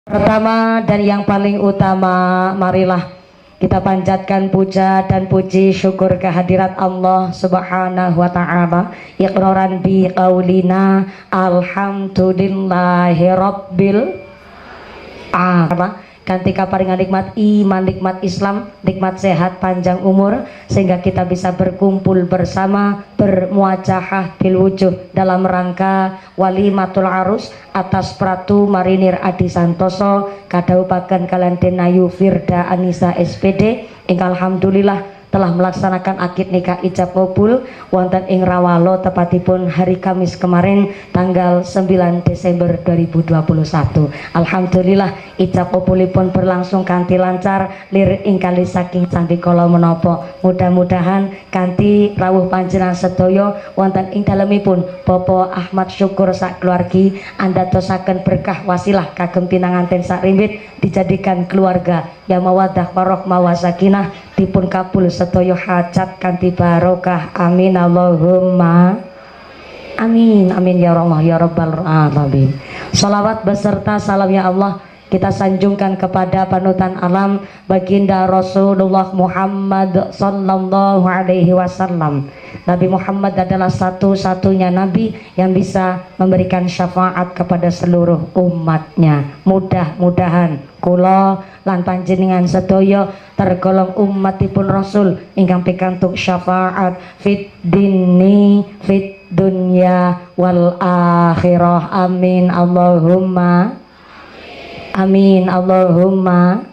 Pertama dan yang paling utama, marilah kita panjatkan puja dan puji syukur kehadirat Allah Subhanahu wa ta'ala, iqraran bi qaulina alhamdulillahi rabbil alamin. Kanthi kaparingan nikmat iman, nikmat Islam, nikmat sehat panjang umur, sehingga kita bisa berkumpul bersama, bermuajahah bil wujuh dalam rangka walimatul arus atas Pratu Marinir Adi Santoso kadhawuhaken kalian Denayu Firda Anissa SPD ingkang alhamdulillah telah melaksanakan akad nikah ijab kabul wonten ing Rawalo tepatipun hari Kamis kemarin tanggal 9 Desember 2021. Alhamdulillah ijab kabulipun berlangsung kanthi lancar lir ing kali saking candi kala menapa. Mudah-mudahan kanthi rawuh panjenengan sedaya wonten ing dalemipun Bapak Ahmad Syukur sak keluargi andhatosaken berkah wasilah kagem pinanganten sak rimbit dijadikan keluarga yang mawaddah warahmah wasakinah dipun kabul sedaya hajat kanthi barokah. Amin Allahumma amin. Amin ya Allah ya rabbal alamin. Salawat beserta salam ya Allah kita sanjungkan kepada panutan alam baginda Rasulullah Muhammad sallallahu alaihi wasallam. Nabi Muhammad adalah satu-satunya nabi yang bisa memberikan syafaat kepada seluruh umatnya. Mudah-mudahan kula lan panjenengan sedaya tergolong umatipun Rasul ingkang pikantuk syafaat fit dini fit dunya wal akhirah. Amin Allahumma amin Allahumma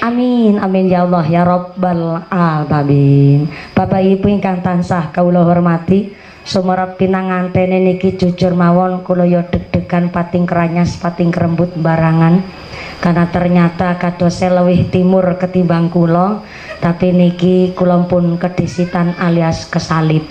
amin. Amin ya Allah ya rabbal alamin. Bapak Ibu ingkang tansah kawula hormati, sumerep pinangantene niki jujur mawon kula ya deg-degan pating kranyas pating kerembut barangan karena ternyata kadose lewih timur ketimbang kula, tapi niki kula pun kedisitan alias kesalip.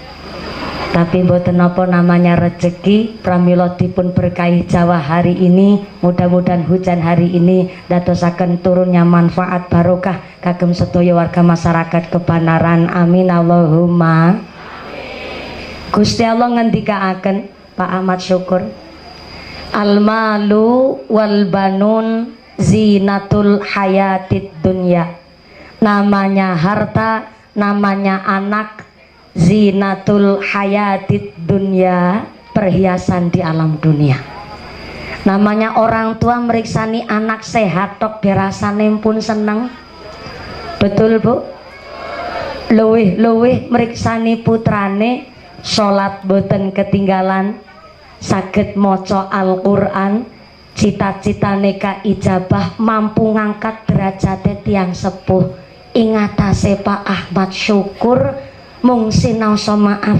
Tapi mboten napa namanya rezeki pramila dipun berkahi Jawa hari ini, mudah-mudahan hujan hari ini dadosaken turunnya manfaat barokah kagem sedaya warga masyarakat Kebanaran. Amin Allahumma amin. Gusti Allah ngendikaaken Pak Ahmad Syukur, al malu wal banun zinatul hayatid dunya. Namanya harta, namanya anak, zinatul hayatid dunya, perhiasan di alam dunia. Namanya orang tua meriksani anak sehat tok dirasane pun seneng. Betul Bu? Luwih meriksani putrane salat boten ketinggalan, saged maca Al-Qur'an, cita-citane ka ijabah, mampu ngangkat derajate tiyang sepuh. Ing atase Pak Ahmad Syukur mung sinaosa maaf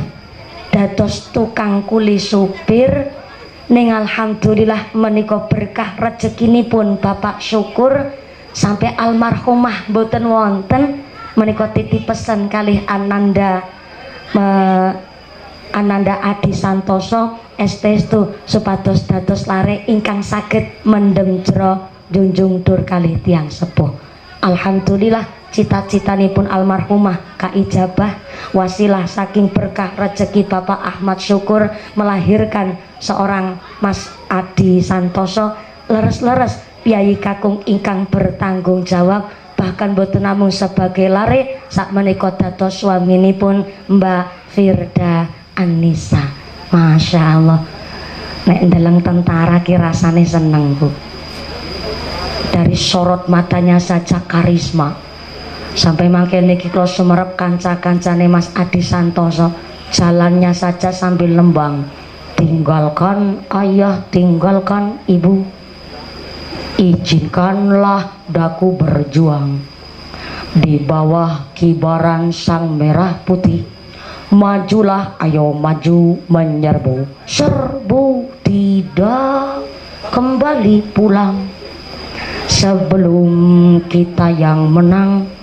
dados tukang kuli supir ning alhamdulillah menika berkah rezekinipun Bapak Syukur sampai almarhumah boten wonten menika titip pesen kalih Ananda Adi Santoso estestu supados dados lare ingkang saged mendem jero junjung dur kalih tiyang sepuh. Alhamdulillah cita-citanipun almarhumah kaijabah wasilah saking berkah rezeki Bapak Ahmad Syukur melahirkan seorang Mas Adi Santoso leres-leres piyayi kakung ingkang bertanggung jawab, bahkan boten namung sebagai lare sakmenika dados swaminipun Mbak Firda Anissa. Masya Allah, nek ndeleng tentara ki rasane seneng Bu. Dari sorot matanya saja karisma. Sampai mangkene niki kula sumerep kanca-kancane Mas Adi Santoso, jalannya saja sambil lembang. Tinggalkan ayah, tinggalkan ibu, izinkanlah daku berjuang di bawah kibaran sang merah putih. Majulah, ayo maju menyerbu, serbu tidak kembali pulang sebelum kita yang menang.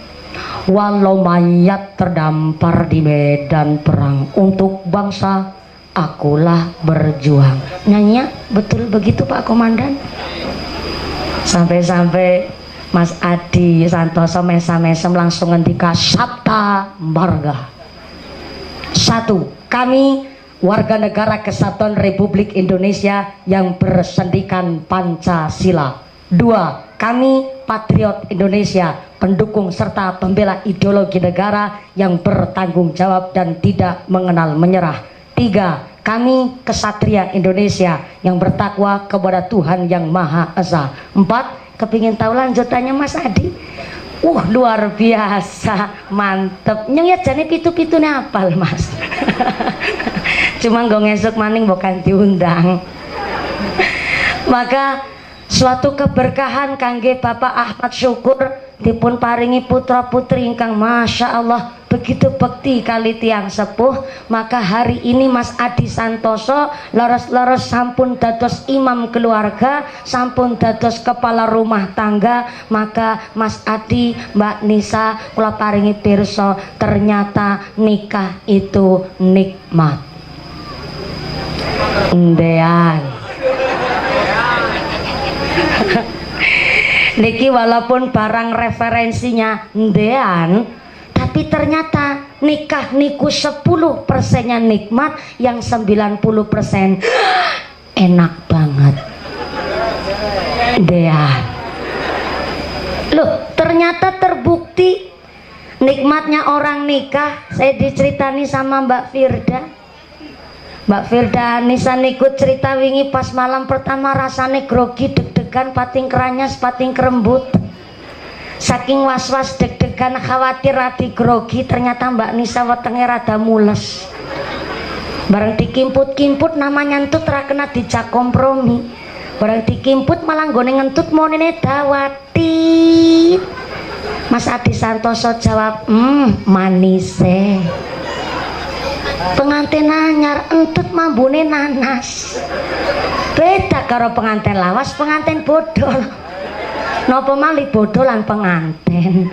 Walau mayat terdampar di medan perang, untuk bangsa akulah berjuang. Nyanyi betul begitu Pak Komandan? Sampai-sampai Mas Adi Santoso mesam-mesam langsung ngendika sabta marga. Satu, kami warga negara Kesatuan Republik Indonesia yang bersendikan Pancasila. Dua, kami patriot Indonesia, pendukung serta pembela ideologi negara yang bertanggung jawab dan tidak mengenal menyerah. Tiga, kami kesatria Indonesia yang bertakwa kepada Tuhan yang Maha Esa. Empat, kepingin tahu lanjutannya Mas Adi? Luar biasa, mantep. Nyong ya jane pitu-pitune apal Mas. Cuma nggak ngesuk maning bukan diundang. Maka suatu keberkahan kangge Bapak Ahmad Syukur dipun paringi putra putri ingkang Masya Allah begitu bekti kali tiang sepuh. Maka hari ini Mas Adi Santoso leres-leres sampun dados imam keluarga, sampun dados kepala rumah tangga. Maka Mas Adi, Mbak Nisa, kula paringi pirsa, ternyata nikah itu nikmat. Ndean niki walaupun barang referensinya ndean, tapi ternyata nikah niku 10%-nya nikmat, yang 90% enak banget. Ndean. Loh, ternyata terbukti nikmatnya orang nikah. Saya diceritani sama Mbak Firda. Mbak Firda Nisa niku cerita wingi pas malam pertama rasane grogi, deg-degan, pating keranyas, pating kerembut. Saking was-was deg-degan khawatir rati grogi, ternyata Mbak Nisa wetenge rada mules. Bareng dikimput-kimput namanya ngentut ra kena dijak kompromi. Bareng dikimput malah nggone ngentut monene dawati. Mas Adi Santoso jawab, manise. Pengantin anyar entut mambune nanas. Beda karo pengantin lawas, pengantin bodol. Napa malih bodolan pengantin.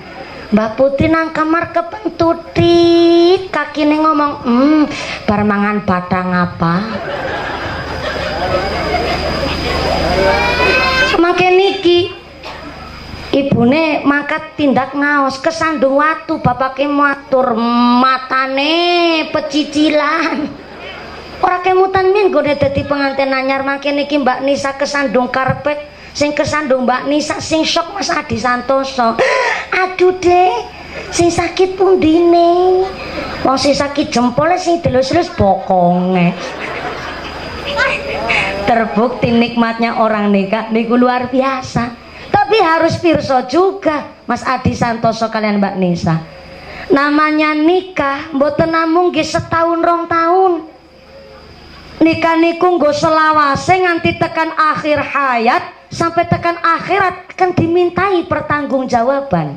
Mbak Putih nang kamar kepentutit, kakine ngomong, bar mangan batang apa? Makin niki ibune mangkat tindak ngaos kesandung watu, bapake matur matane pecicilan. Ora kemutan minggu dadi pengantin anyar. Makin niki Mbak Nisa kesandung karpet, sing kesandung Mbak Nisa sing syok Mas Adi Santoso. Aduh deh, sing sakit pundine. Wong sing sakit jempolnya sing delus-delus bokonge. Terbukti nikmatnya orang nikah niku luar biasa. Tapi harus pirsa juga Mas Adi Santoso kalian Mbak Nisa, namanya nikah mboten namung nggih setahun rong tahun. Nikah niku nggo selawase nganti tekan akhir hayat, sampai tekan akhirat akan dimintai pertanggungjawaban.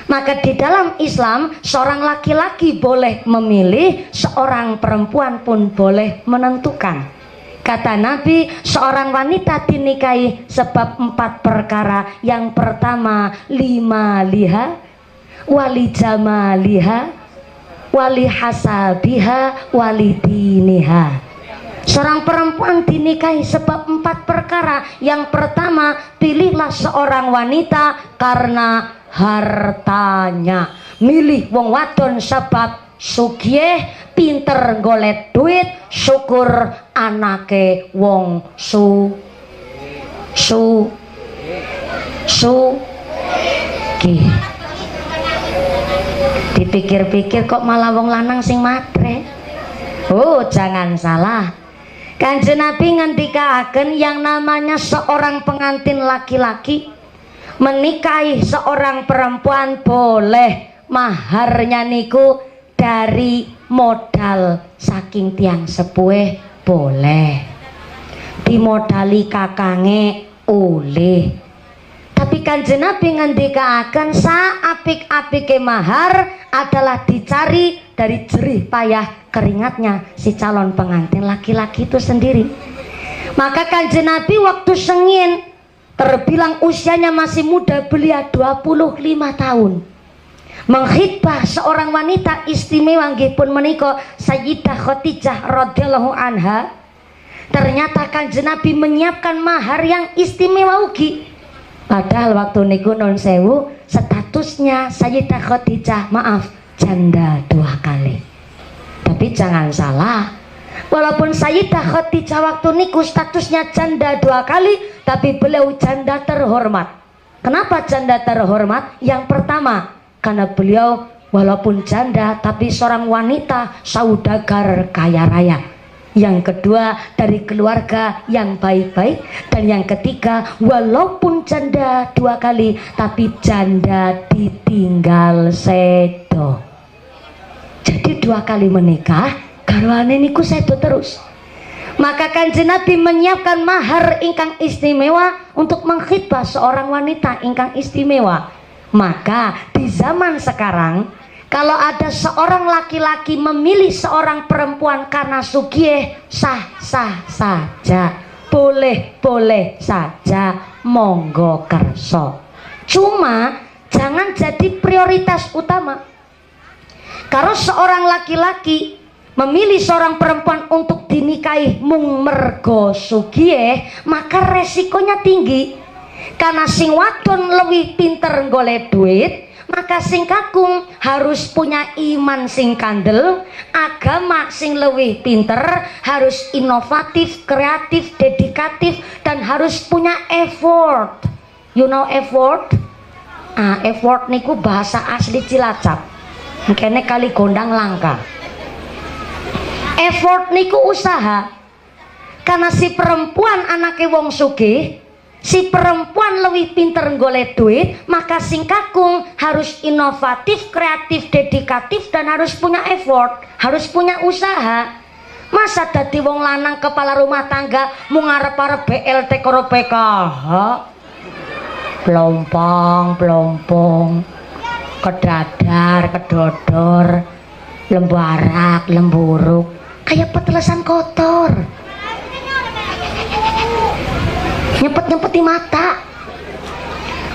Maka di dalam Islam seorang laki-laki boleh memilih, seorang perempuan pun boleh menentukan. Kata Nabi, seorang wanita dinikahi sebab 4 perkara. Yang pertama, limaliha, wali jamaliha, wali hasabiha, wali diniha. Seorang perempuan dinikahi sebab 4 perkara. Yang pertama, pilihlah seorang wanita karena hartanya. Milih wong wadon sebab sugih, pinter golek duit, syukur anake wong sugih. Dipikir-pikir kok malah wong lanang sing matre. Jangan salah. Kanjeng Nabi ngendikaken yang namanya seorang pengantin laki-laki menikahi seorang perempuan boleh maharnya niku dari modal saking tiang sepuh boleh, dimodali kakange oleh. Tapi Kanjeng Nabi ngendikaken saapik-apike mahar adalah dicari dari jerih payah keringatnya si calon pengantin laki-laki itu sendiri. Maka Kanjeng Nabi waktu sengin terbilang usianya masih muda, belia 25 tahun, menghitbah seorang wanita istimewa nggih pun menika Sayyidah Khadijah radhiyallahu anha. Ternyata Kanjeng Nabi menyiapkan mahar yang istimewa ugi. Padahal waktu niku non sewu statusnya Sayyidah Khadijah maaf janda 2 kali. Tapi Tapi jangan salah, walaupun Sayyidah Khadijah waktu niku statusnya janda 2 kali, tapi beliau janda terhormat. Kenapa janda terhormat? Yang pertama, karena beliau walaupun janda tapi seorang wanita saudagar kaya raya. Yang kedua, dari keluarga yang baik-baik. Dan yang ketiga, walaupun janda 2 kali tapi janda ditinggal sedo. Jadi 2 kali menikah, garwane niku sedo terus. Maka Kanjeng Nabi menyiapkan mahar ingkang istimewa untuk mengkhidbah seorang wanita ingkang istimewa. Maka di zaman sekarang, kalau ada seorang laki-laki memilih seorang perempuan karena sugih, sah-sah saja, boleh-boleh saja, monggo kerso. Cuma jangan jadi prioritas utama. Kalau seorang laki-laki memilih seorang perempuan untuk dinikahi mung mergo sugih, maka resikonya tinggi. Karena sing wadon lebih pinter golek duit, maka sing kakung harus punya iman sing kandel, agama sing lebih pinter, harus inovatif, kreatif, dedikatif, dan harus punya effort. You know effort? Effort niku bahasa asli Cilacap. Mungkin kali gondang langka. Effort niku usaha. Karena si perempuan anake wong sugih, si perempuan lebih pinter golek duit, maka sing kakung harus inovatif, kreatif, dedikatif, dan harus punya effort, harus punya usaha. Masa dadi wong lanang kepala rumah tangga mau ngarep-arep BLT karo PKH, plompong, kedadar, kedodor, lembarak, lemburuk, kayak petelesan kotor, nyempet-nyempet di mata.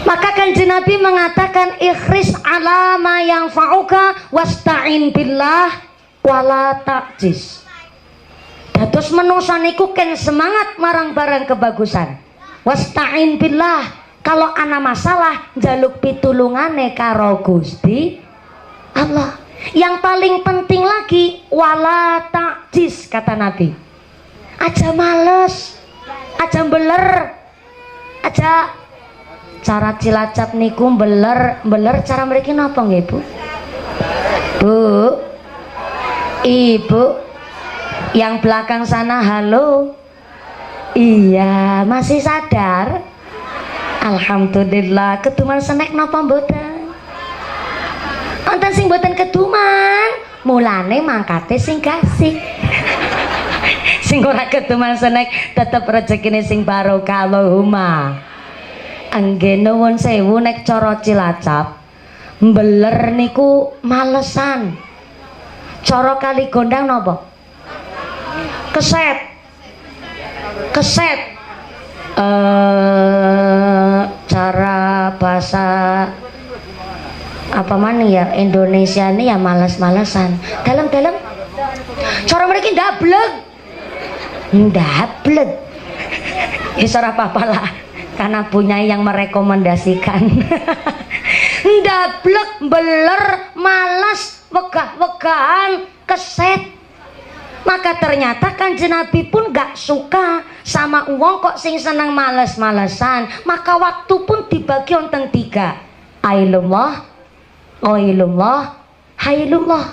Maka Kanjeng Nabi mengatakan, ikhris ala ma yang fa'uka wasta'in billah wala ta'jiz. Dados menungsa niku ken semangat marang barang kebagusan. Wasta'in billah, kalau ana masalah njaluk pitulungane karo Gusti Allah. Yang paling penting lagi wala ta'jiz, kata Nabi. Aja males, aja beler, aja cara Cilacap niku beler cara mereka napa nggih Bu? Bu, Ibu yang belakang sana, halo. Iya, masih sadar? Alhamdulillah. Keduman senek napa mboten? Wonten sing mboten keduman, mulane mangkate sing gasik. Sing ora keduman senek tetep rezekine sing barokah, Allahumma. Angge nuwun sewu, nek cara Cilacap mbeler niku malesan. Cara kali gondang napa? Keset. Cara bahasa apa mana ya Indonesia ini ya males-malesan. Dalam cara mereka ndablek. Isora apa lah, karena punya yang merekomendasikan. Ndablek, beler, malas, wegah-wegahan, keset. Maka ternyata Kanjeng Nabi pun gak suka sama uang kok sing seneng males-malesan. Maka waktu pun dibagi wonten 3. Ailullah, hailullah.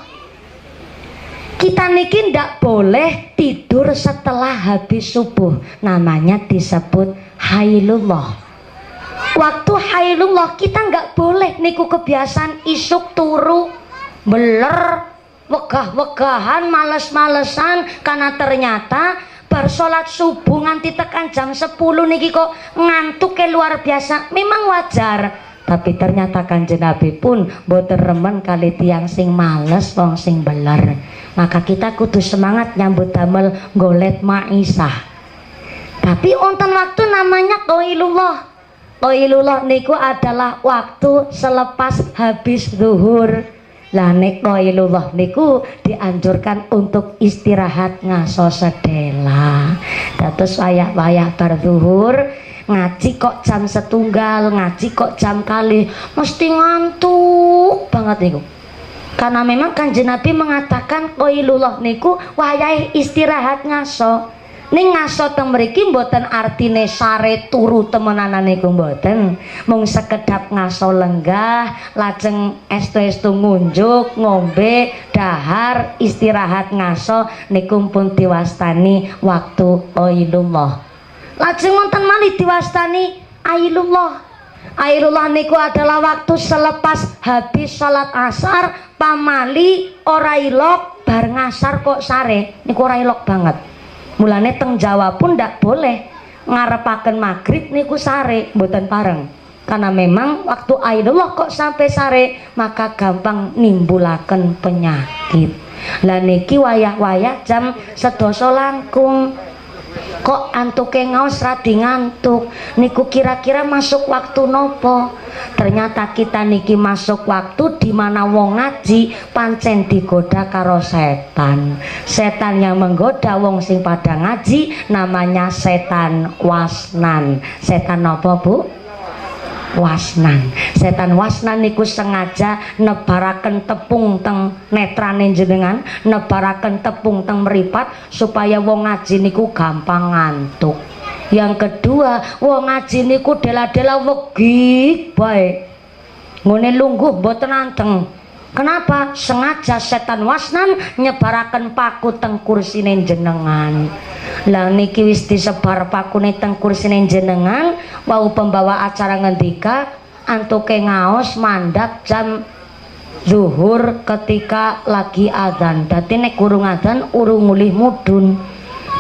Kita niki ndak boleh tidur setelah habis subuh, namanya disebut hailullah. Waktu hailullah kita nggak boleh niku kebiasaan isuk turu beler, wegah-wegahan, males-malesan. Karena ternyata bar sholat subuh nganti tekan jam 10 niki kok ngantuknya luar biasa. Memang wajar, tapi ternyata Kanjeng Nabi pun boten remen kali tiang sing males wong sing beler. Maka kita kudu semangat nyambut damel golet maisah. Tapi wonten waktu namanya qailullah. Qailullah niku adalah waktu selepas habis zuhur. Lah nek qailullah niku dianjurkan untuk istirahat ngaso sedela. Dados wayah-wayah bar zuhur ngaji kok jam 1, ngaji kok jam 2, mesti ngantuk banget niku. Karena memang Kanjeng Nabi mengatakan qailullah niku wayahe istirahat ngaso. Ning ngaso teng mriki mboten artine sare turu temenanan niku mboten. Mung sekedap ngaso lenggah, lajeng estu-estu ngunjuk, ngombe, dahar, istirahat ngaso niku pun diwastani waktu qailullah. Lajeng wonten malih diwastani ailullah. Ailullah niku adalah waktu selepas habis salat asar pamali ora ilok bar ngasar kok sare niku ora ilok banget. Mulane teng Jawa pun ndak boleh ngarepaken maghrib niku sare mboten pareng. Karena memang waktu ailullah kok sampai sare maka gampang nimbulaken penyakit. Lah niki wayah-wayah jam 11 langkung. Kok antuke ngaos radi ngantuk niku kira-kira masuk waktu nopo? Ternyata kita niki masuk waktu di mana wong ngaji pancen digoda karo setan. Setan yang menggoda wong sing pada ngaji namanya setan wasnan. Setan nopo Bu? Wasnan. Setan wasnan niku sengaja nebaraken tepung teng netrane jenengan, nebaraken tepung teng meripat supaya wong ngaji niku gampang ngantuk. Yang kedua, wong ngaji niku dela-dela wegi bae. Ngene lungguh mboten anteng. Kenapa? Sengaja setan wasnan nyebaraken paku teng kursine jenengan. Lah niki wis disebar pakune teng kursine jenengan, wau pembawa acara ngendika antuke ngaos mandap jam zuhur ketika lagi adzan. Dadi nek gurung adzan urung mulih mudhun.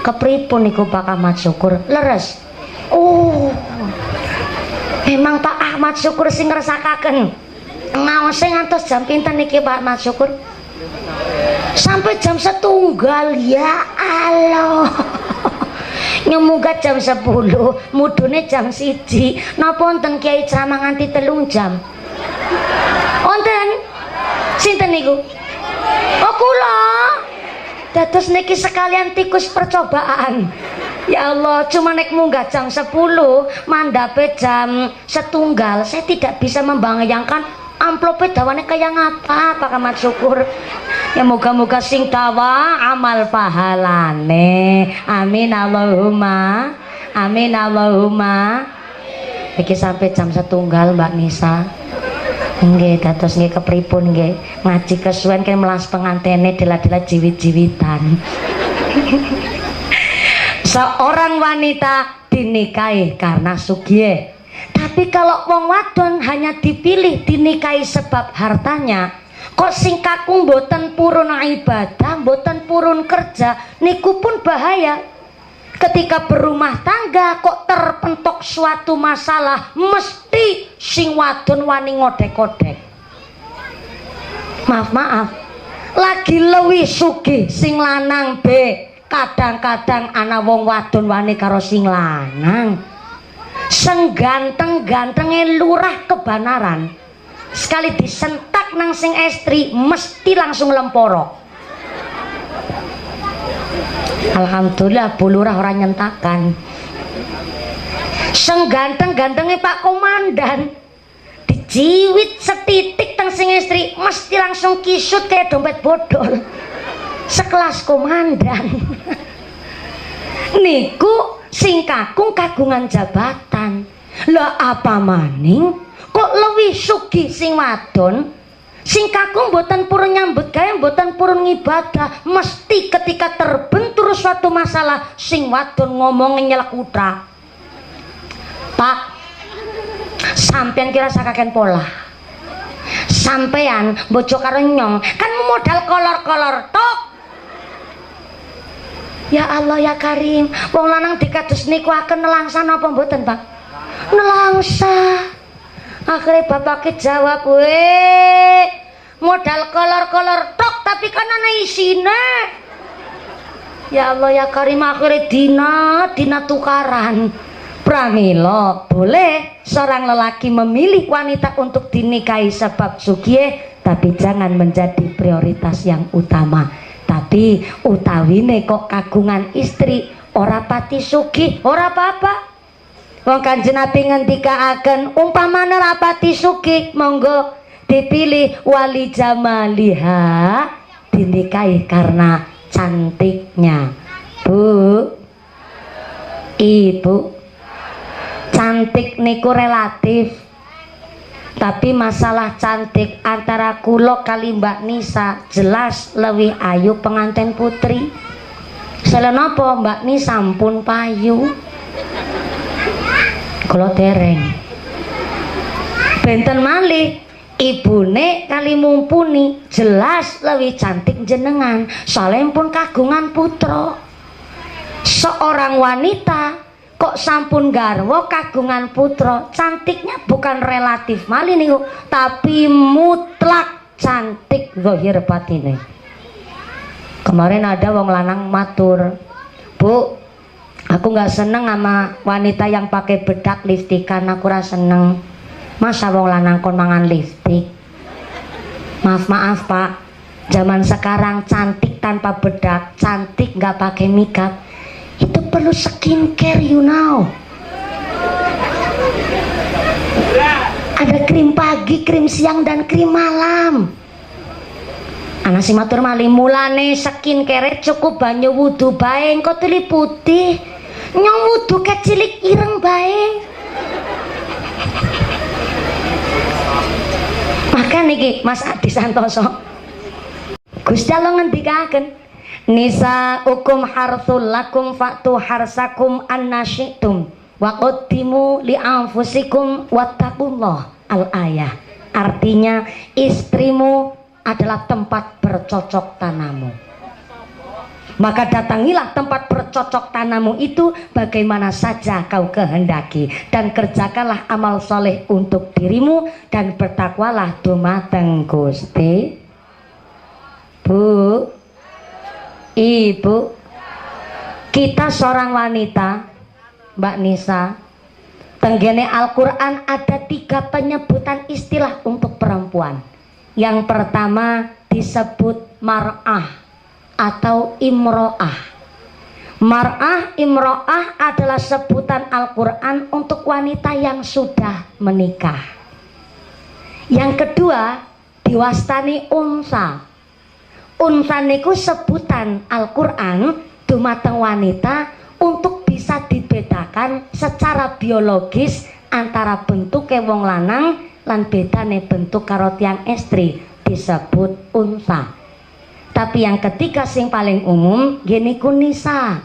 Kepripun niku Pak Ahmad Syukur? Leres. Oh. Memang Pak Ahmad Syukur sing ngrasakaken. Ngaose ngantos jam pinten niki Pak Ahmad Syukur? Sampai jam 1 ya Allah. Nyemuga jam 10, mudune jam 1. Napa wonten Kiai ceramah nganti 3 jam? Wonten? Sinten niku? Oh kula. Dados niki sekalian tikus percobaan. Ya Allah, cuma nek munggah jam 10, mandape jam 1. Saya tidak bisa membayangkan amplopnya dawane kayak ngapa Pak Ahmad Syukur. Ya moga-moga sing dawa amal pahalane. Amin Allahumma. Amin Allahumma. Iki sampai jam 1 Mbak Nisa. Nggih, dados nggih kepripun nggih. Ngaji kesuwen kan melas pengantene dela-dela jiwit-jiwitan. Seorang wanita dinikahi karena sugih. Tapi kalau wong wadon hanya dipilih dinikahi sebab hartanya, kok sing kakung mboten purun ibadah, mboten purun kerja, niku pun bahaya. Ketika berumah tangga kok terpentok suatu masalah, mesti sing wadon wani ngodek-kodek. Maaf, lagi lewi sugih sing lanang be. Kadang-kadang ana wong wadon wani karo sing lanang. Sengganteng-gantenge lurah Kebanaran. Sekali disentak nang sing estri mesti langsung lemporo. Alhamdulillah Bu Lurah ora nyentakan. Sengganteng-gantenge Pak Komandan dijiwit setitik teng sing estri mesti langsung kisut kayak dompet bodol. Sekelas komandan. Niku sing kakung kagungan jabatan. Lah apa maning kok lebih sugih sing wadon, sing kakung mboten purun nyambut gawe, mboten purun ngibadah, mesti ketika terbentur suatu masalah sing wadon ngomong nyelek utra. Pak, sampean kira sakaken pola. Sampean bojo karo nyong kan modal kolor-kolor tok. Ya Allah ya Karim, wong lanang dikados niku akan nelangsa napa mboten, Pak? Nelangsa. Akhirnya bapaknya jawab, modal kolor-kolor tok tapi kan ana isine. Ya Allah ya Karim, akhirnya dina tukaran. Pramila boleh seorang lelaki memilih wanita untuk dinikahi sebab sugih, tapi jangan menjadi prioritas yang utama. Tapi utawine kok kagungan istri ora pati sugih, ora apa-apa. Wong Kanjeng Nabi ngendikaaken umpamane ora pati sugih, monggo dipilih wali jamaliha, dinikahi karena cantiknya. Bu, ibu, cantik niku relatif, tapi masalah cantik antara kulo kali Mbak Nisa jelas lebih ayu pengantin putri. Selenopo Mbak Nisa sampun payu, kulo dereng. Benten malih ibune kali mumpuni jelas lebih cantik jenengan, soalnya pun kagungan putra. Seorang wanita kok sampun garwo kagungan putra, cantiknya bukan relatif malih niku, tapi mutlak cantik zahir batine. Kemarin ada wong lanang matur, Bu, aku nggak seneng sama wanita yang pakai bedak lipstikan, aku rasa seneng. Masa wong lanang kon mangan lipstik? Maaf Pak, zaman sekarang cantik tanpa bedak, cantik nggak pakai makeup, itu perlu skincare, you know. Ada krim pagi, krim siang, dan krim malam. Anak si matur malih mulane skincare cukup banyu wudu bae, engko tuli putih. Nyong wudu kecilik ireng bae. Maka niki Mas Adi Santoso, Gusti Allah ngendikaken, nisa ukum harsul lakum fa'tu harsakum annasyitum wa qaddimu li anfusikum wattaqullah. Al-ayah artinya istrimu adalah tempat bercocok tanammu, maka datangilah tempat bercocok tanammu itu bagaimana saja kau kehendaki, dan kerjakanlah amal soleh untuk dirimu, dan bertakwalah dumateng Gusti. Bu, ibu, kita seorang wanita, Mbak Nisa, tenggene Al-Quran ada 3 penyebutan istilah untuk perempuan. Yang pertama disebut mar'ah atau imro'ah. Mar'ah, imro'ah adalah sebutan Al-Quran untuk wanita yang sudah menikah. Yang kedua diwastani unsa. Unsa niku sebutan Al-Quran dumateng wanita untuk bisa dibedakan secara biologis antara bentuke wong lanang lan bedane bentuk karo tiyang estri, disebut unsa. Tapi yang ketiga sing paling umum gini kunisa,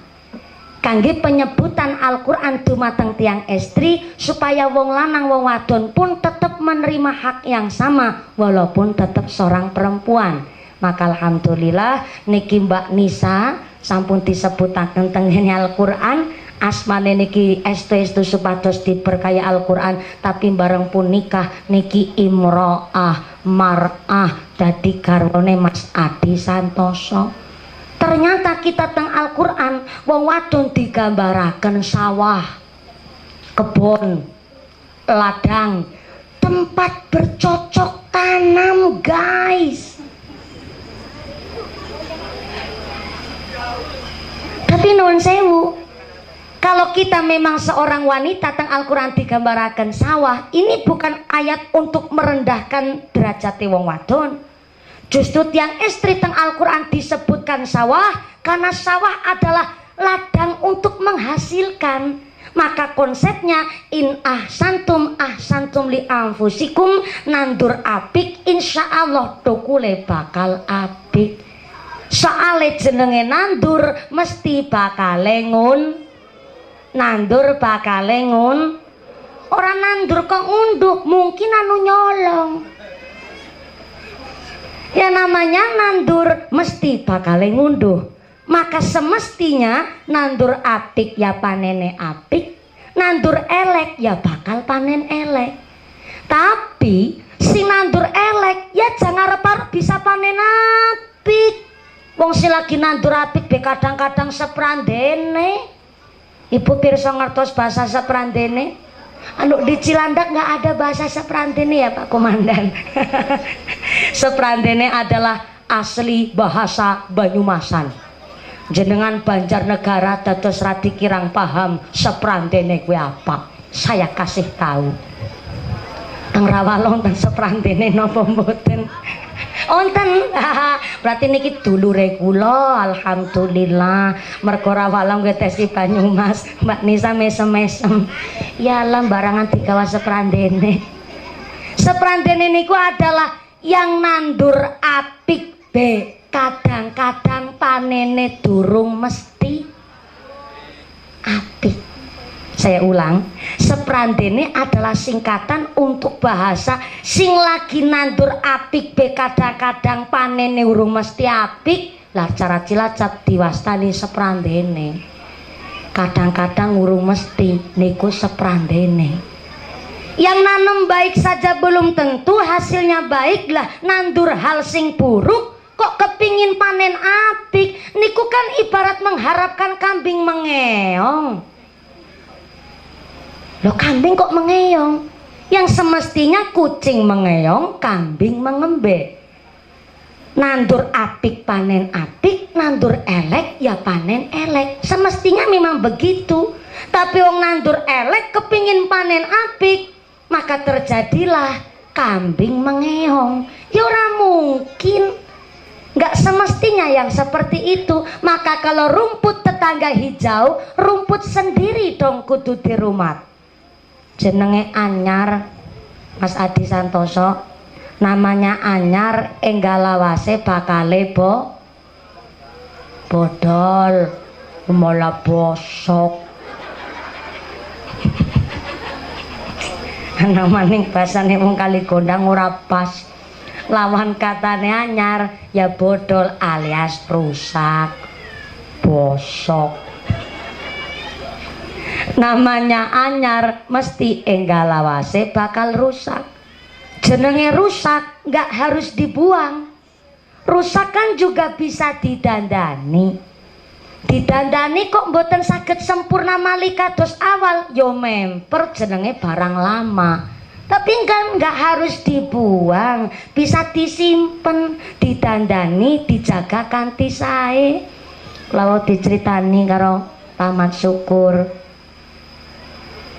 kangge penyebutan Al-Quran dumateng tiang estri supaya wong lanang wong wadon pun tetap menerima hak yang sama walaupun tetap seorang perempuan. Maka alhamdulillah niki Mbak Nisa sampun disebutaken teng Al-Quran, asmane niki estu supados diberkahi Al-Quran, tapi bareng pun nikah niki imro'ah mar'ah dadi garwane Mas Adi Santoso. Ternyata kita teng Al-Quran wong wadon digambaraken sawah, kebon, ladang, tempat bercocok tanam, guys. Tapi nuwun sewu, kalau kita memang seorang wanita teng Al-Quran digambaraken sawah, ini bukan ayat untuk merendahkan derajat wong wadon. Justru tiang istri teng Al-Quran disebutkan sawah karena sawah adalah ladang untuk menghasilkan. Maka konsepnya in ahsantum li anfusikum, nandur apik insya Allah tukule bakal apik. Soale jenenge nandur mesti bakale nandur bakale ora nandur kok ngunduh, mungkin anu nyolong. Ya namanya nandur mesti bakale ngunduh. Maka semestinya nandur apik ya panene apik, nandur elek ya bakal panen elek. Tapi si nandur elek ya jangan harap bisa panen apik. Wong si lagi nandur apik be kadang-kadang seprandene. Ibu pirsa ngertos bahasa seprandene? Anu di Cilandak nggak ada bahasa seprandene ya Pak Komandan. Seprandene adalah asli bahasa Banyumasan. Jenengan Banjarnegara dados radi kirang paham seprandene kuwi apa. Saya kasih tahu. teng rawalong teng seprantene napa mboten? Onten. Berarti niki dulure kula, alhamdulillah. Mergo rawalong ngetesi Banyumas, Mbak Nisa mesem-mesem. Ya lah barangan digawa seprantene. Seprantene niku adalah yang nandur apik be. Kadang-kadang panene durung mesti apik. Saya ulang, seprantene adalah singkatan untuk bahasa sing lagi nandur apik be kadang-kadang panene urung mesti apik. Lah cara Cilacap diwastani seprantene. Kadang-kadang urung mesti niku seprantene. Yang nanem baik saja belum tentu hasilnya baik. Lah nandur hal sing buruk kok kepingin panen apik, niku kan ibarat mengharapkan kambing mengeong. Loh kambing kok mengeong? Yang semestinya kucing mengeong, kambing mengembe. Nandur apik panen apik, nandur elek ya panen elek. Semestinya memang begitu. Tapi wong nandur elek kepingin panen apik, maka terjadilah kambing mengeong. Ya ora mungkin. Nggak semestinya yang seperti itu. Maka kalau rumput tetangga hijau, rumput sendiri dong kudu dirumat. Jenenge anyar, Mas Adi Santoso, namanya anyar, enggalawase bakale bodol, malah bosok. Namaning basane wong kali gondang ora pas. Lawan katane anyar ya bodol alias rusak, bosok. Namanya anyar mesti enggalawase bakal rusak. Jenenge rusak nggak harus dibuang. Rusak kan juga bisa didandani. Didandani kok mboten saged sempurna malih kados awal. Yo memper jenenge barang lama. Tapi nggak harus dibuang, bisa disimpen, didandani, dijaga kanthi sae. Kalau diceritani karo Pamat Syukur.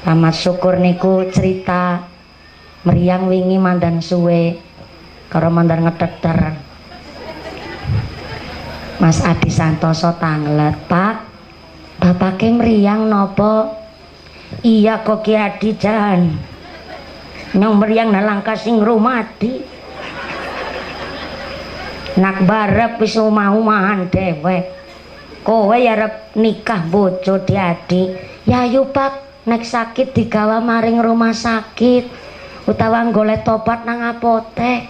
Pamat Syukur niku cerita meriang wingi mandan suwe karo mandan ngeteter. Mas Adi Santoso tanglet, "Pak, bapake meriang nopo?" "Iya kok Ki Adi Jan. Nyong meriang nalangka sing rumadi. Nak barep wis omah-omahan dhewek. Kowe ya arep nikah bojo Di Adi. Ya ayo Pak, nek sakit digawa maring rumah sakit utawa golek tobat nang apotek."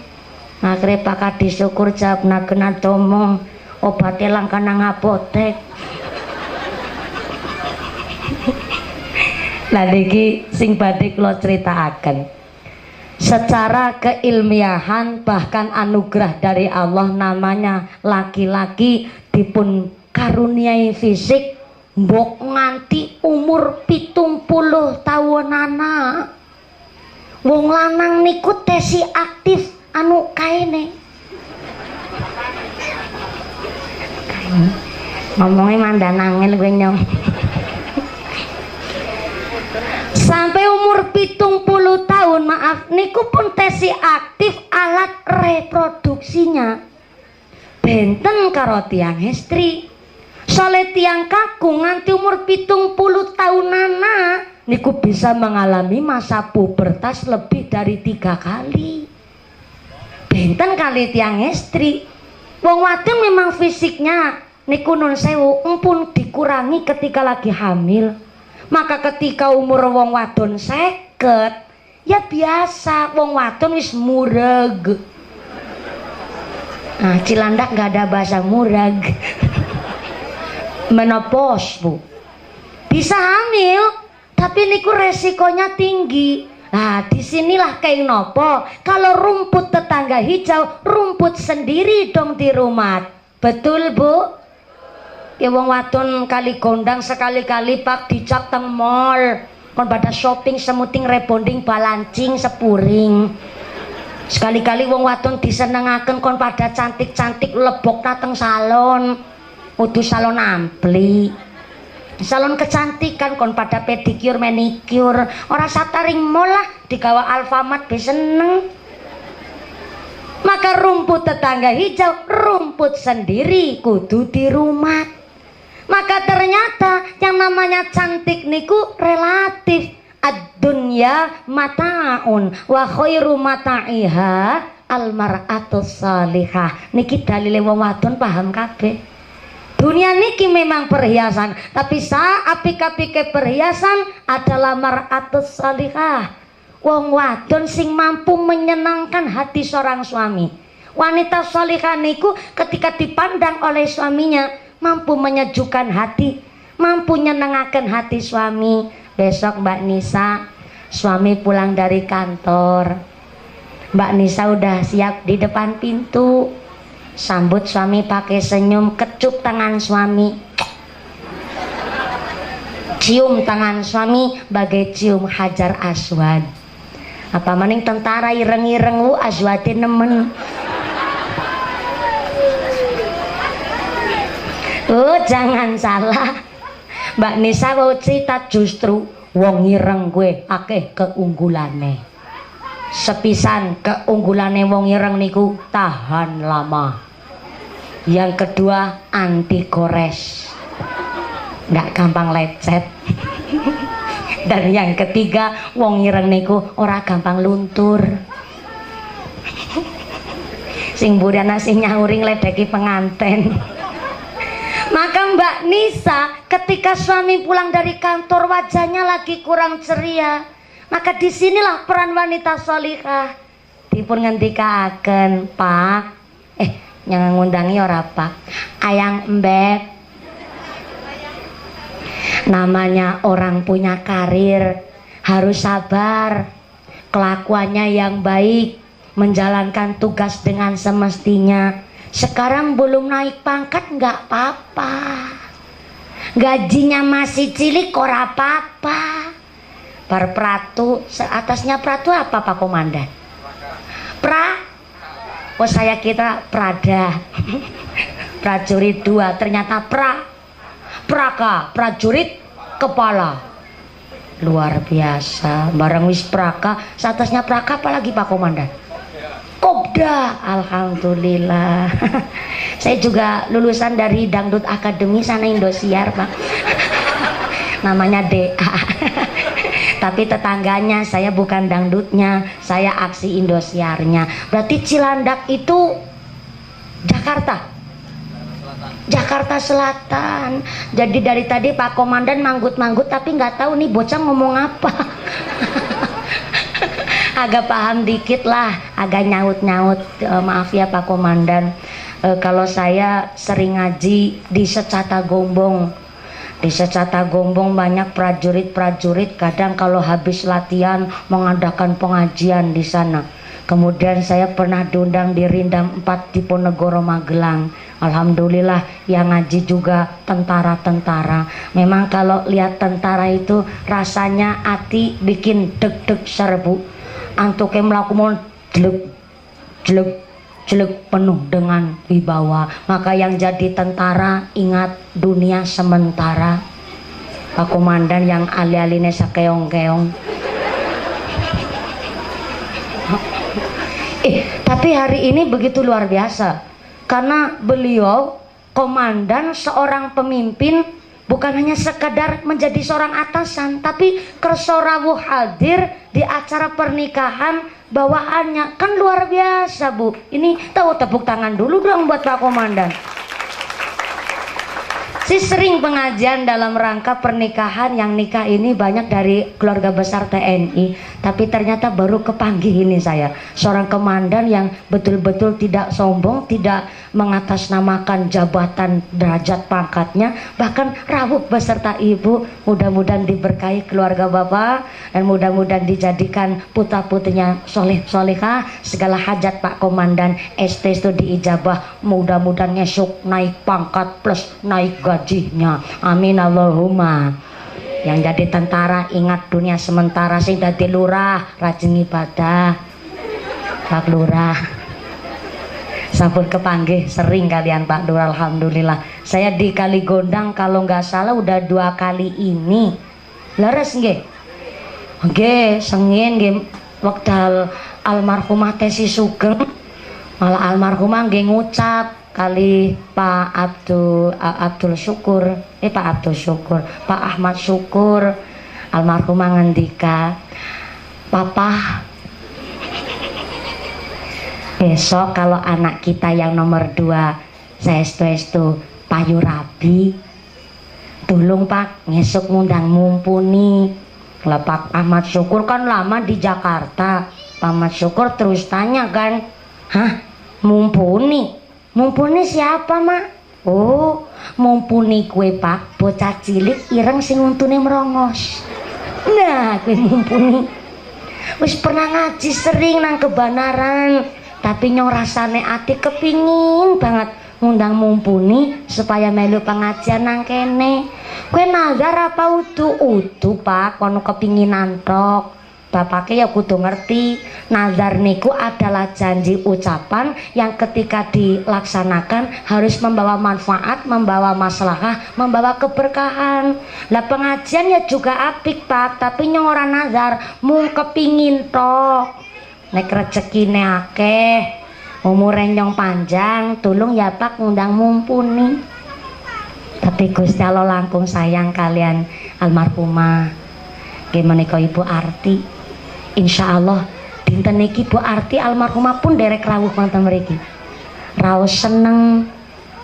Akhire Pak Adi Syukur jawab naken domong obate langka nang apotek. Lah niki sing badhe kula critakaken. Secara keilmiahan bahkan anugerah dari Allah, namanya laki-laki dipun karuniai fisik mbok nganti umur 70 tahunana. Wong lanang niku tesi aktif anu kaene. Ngomongnya mandan angel gue nyong. Sampai umur 70 tahun, maaf, niku pun tesi aktif alat reproduksinya. Benten karo tiang istri. Soale tiang kakung nganti umur 70 tahunana niku bisa mengalami masa pubertas lebih dari 3 kali. Benten kali tiang istri. Wong wadon memang fisiknya niku nun sewu empun dikurangi ketika lagi hamil. Maka ketika umur wong wadon 50, ya biasa wong wadon wis mureg. Nah, Cilandak nggak ada bahasa mureg. Menopause, Bu. Bisa hamil, tapi niku resikonya tinggi. Nah, disinilah kayak nopo. Kalau rumput tetangga hijau, rumput sendiri dong di rumah. Betul, Bu? Ya wong wadon kali gondang sekali-kali Pak dicak teng mall. Kon pada shopping semuting rebonding balancing sepuring. Sekali-kali wong wadon disenengaken kon pada cantik-cantik lebok dateng salon. Udah salon ampli. salon kecantikan kon pada pedicure manicure ora sataring molah digawa Alfamart be seneng. Maka rumput tetangga hijau, rumput sendiri kudu di rumah. Maka ternyata yang namanya cantik niku relatif. Ad-dunya mata'un wa khairu mata'iha al-mar'atus salihah. Niki dalile wong wadon paham kabeh. Dunia niki memang perhiasan, tapi apik-apike perhiasan adalah mar'atus salihah. Wong wadon sing mampu menyenangkan hati seorang suami. Wanita salihah niku ketika dipandang oleh suaminya mampu menyejukkan hati, mampu menyenangkan hati suami. Besok Mbak Nisa, suami pulang dari kantor. Mbak Nisa udah siap di depan pintu. Sambut suami pakai senyum, kecup tangan suami. Cium tangan suami bagai cium Hajar Aswad. Apa maning tentara ireng-ireng Aswadin nemen. Jangan salah. Mbak Nisa mau cerita justru wong ireng gue akeh keunggulane. Sepisan keunggulane wong ireng niku tahan lama. Yang kedua anti gores, nggak gampang lecet. Dan yang ketiga wong ireng niku ora gampang luntur. Sing burana sing nyauring ledeki penganten. Maka Mbak Nisa ketika suami pulang dari kantor wajahnya lagi kurang ceria. Maka disinilah peran wanita sholihah. Dipun ngendikaken, Pak, yang ngundangi ora Pak, Ayang Mbek. Namanya orang punya karir harus sabar, kelakuannya yang baik, menjalankan tugas dengan semestinya. Sekarang belum naik pangkat nggak apa-apa, gajinya masih cilik ora apa-apa. Perpratu, atasnya pratu apa Pak Komandan? Oh saya kira Prada. Prajurit 2 ternyata Praka, prajurit kepala. Luar biasa, bareng wis Praka, atasnya Praka apalagi Pak Komandan? Kopda, alhamdulillah. Saya juga lulusan dari Dangdut Akademi sana Indosiar Pak. Namanya DA. Tapi tetangganya, saya bukan dangdutnya, saya aksi Indosiarnya. Berarti Cilandak itu Jakarta Selatan. Jadi dari tadi Pak Komandan manggut-manggut tapi nggak tahu nih bocah ngomong apa. Agak paham dikit lah, agak nyaut-nyaut. Maaf ya Pak Komandan. Kalau saya sering ngaji di Secata Gombong. Di Secata Gombong banyak prajurit-prajurit, kadang kalau habis latihan mengadakan pengajian di sana. Kemudian saya pernah diundang di Rindam 4 Diponegoro Magelang. Alhamdulillah yang ngaji juga tentara-tentara. Memang kalau lihat tentara itu rasanya hati bikin deg-deg serbu. Antuke melakukan jelek penuh dengan wibawa. Maka yang jadi tentara ingat dunia sementara. Pak Komandan yang ali-aline sakeong-keong. Tapi hari ini begitu luar biasa karena beliau komandan seorang pemimpin bukan hanya sekadar menjadi seorang atasan, tapi kersa rawuh hadir di acara pernikahan bawaannya kan luar biasa Bu. Ini tahu tepuk tangan dulu dong buat Pak Komandan. Si sering pengajian dalam rangka pernikahan, yang nikah ini banyak dari keluarga besar TNI. Tapi ternyata baru kepanggih ini saya, seorang komandan yang betul-betul tidak sombong, tidak mengatasnamakan jabatan derajat pangkatnya, bahkan rawuh beserta ibu. Mudah-mudahan diberkahi keluarga Bapak dan mudah-mudahan dijadikan putra-putrinya soleh solehah. Segala hajat Pak Komandan ST itu diijabah, mudah-mudahan nyesuk naik pangkat plus naik gajinya. Amin Allahumma. Yang jadi tentara ingat dunia sementara, sing dadi lurah rajin ibadah. Pak Lurah Sampun kepanggih sering kalian Pak Nur, alhamdulillah. Saya di Kali Gondang kalau nggak salah udah 2 kali ini. Leres nggih? Nggih, sengin nggih wekdal almarhumah Tesi Sugeng. Malah almarhumah nggih ngucap kali Pak Abdul Syukur, Pak Abdul Syukur, Pak Ahmad Syukur, almarhumah ngendika, Papa, besok kalau anak kita yang nomor 2 saestu-estu payu rabi, tolong Pak ngesuk ngundang mumpuni. Kalau Pak Ahmad Syukur kan lama di Jakarta, Pak Ahmad Syukur terus tanya kan, hah mumpuni? Mumpuni siapa Mak? Oh mumpuni kue Pak, bocah cilik ireng sing untune merongos. Nah kue mumpuni wis pernah ngaji sering nang Kebanaran, tapi nyong rasane ati kepingin banget ngundang mumpuni supaya melu pengajian nang kene. Kue nazar apa utu Pak, kono kepinginan tok. Bapaknya ya kudu ngerti, nazar niku adalah janji ucapan yang ketika dilaksanakan harus membawa manfaat, membawa maslahah, membawa keberkahan. Lah pengajian ya juga apik Pak, tapi nyong ora nazar, mung kepingin tok. Nek rezekine akeh, umure nyong panjang, tulung ya Pak ngundang mumpuni. Tapi Gusti Allah langkung sayang kalian almarhumah gimana kau Ibu Arti. Insya Allah dinten niki Bu Arti almarhumah pun derek rawuh wonten mriki. Raos seneng,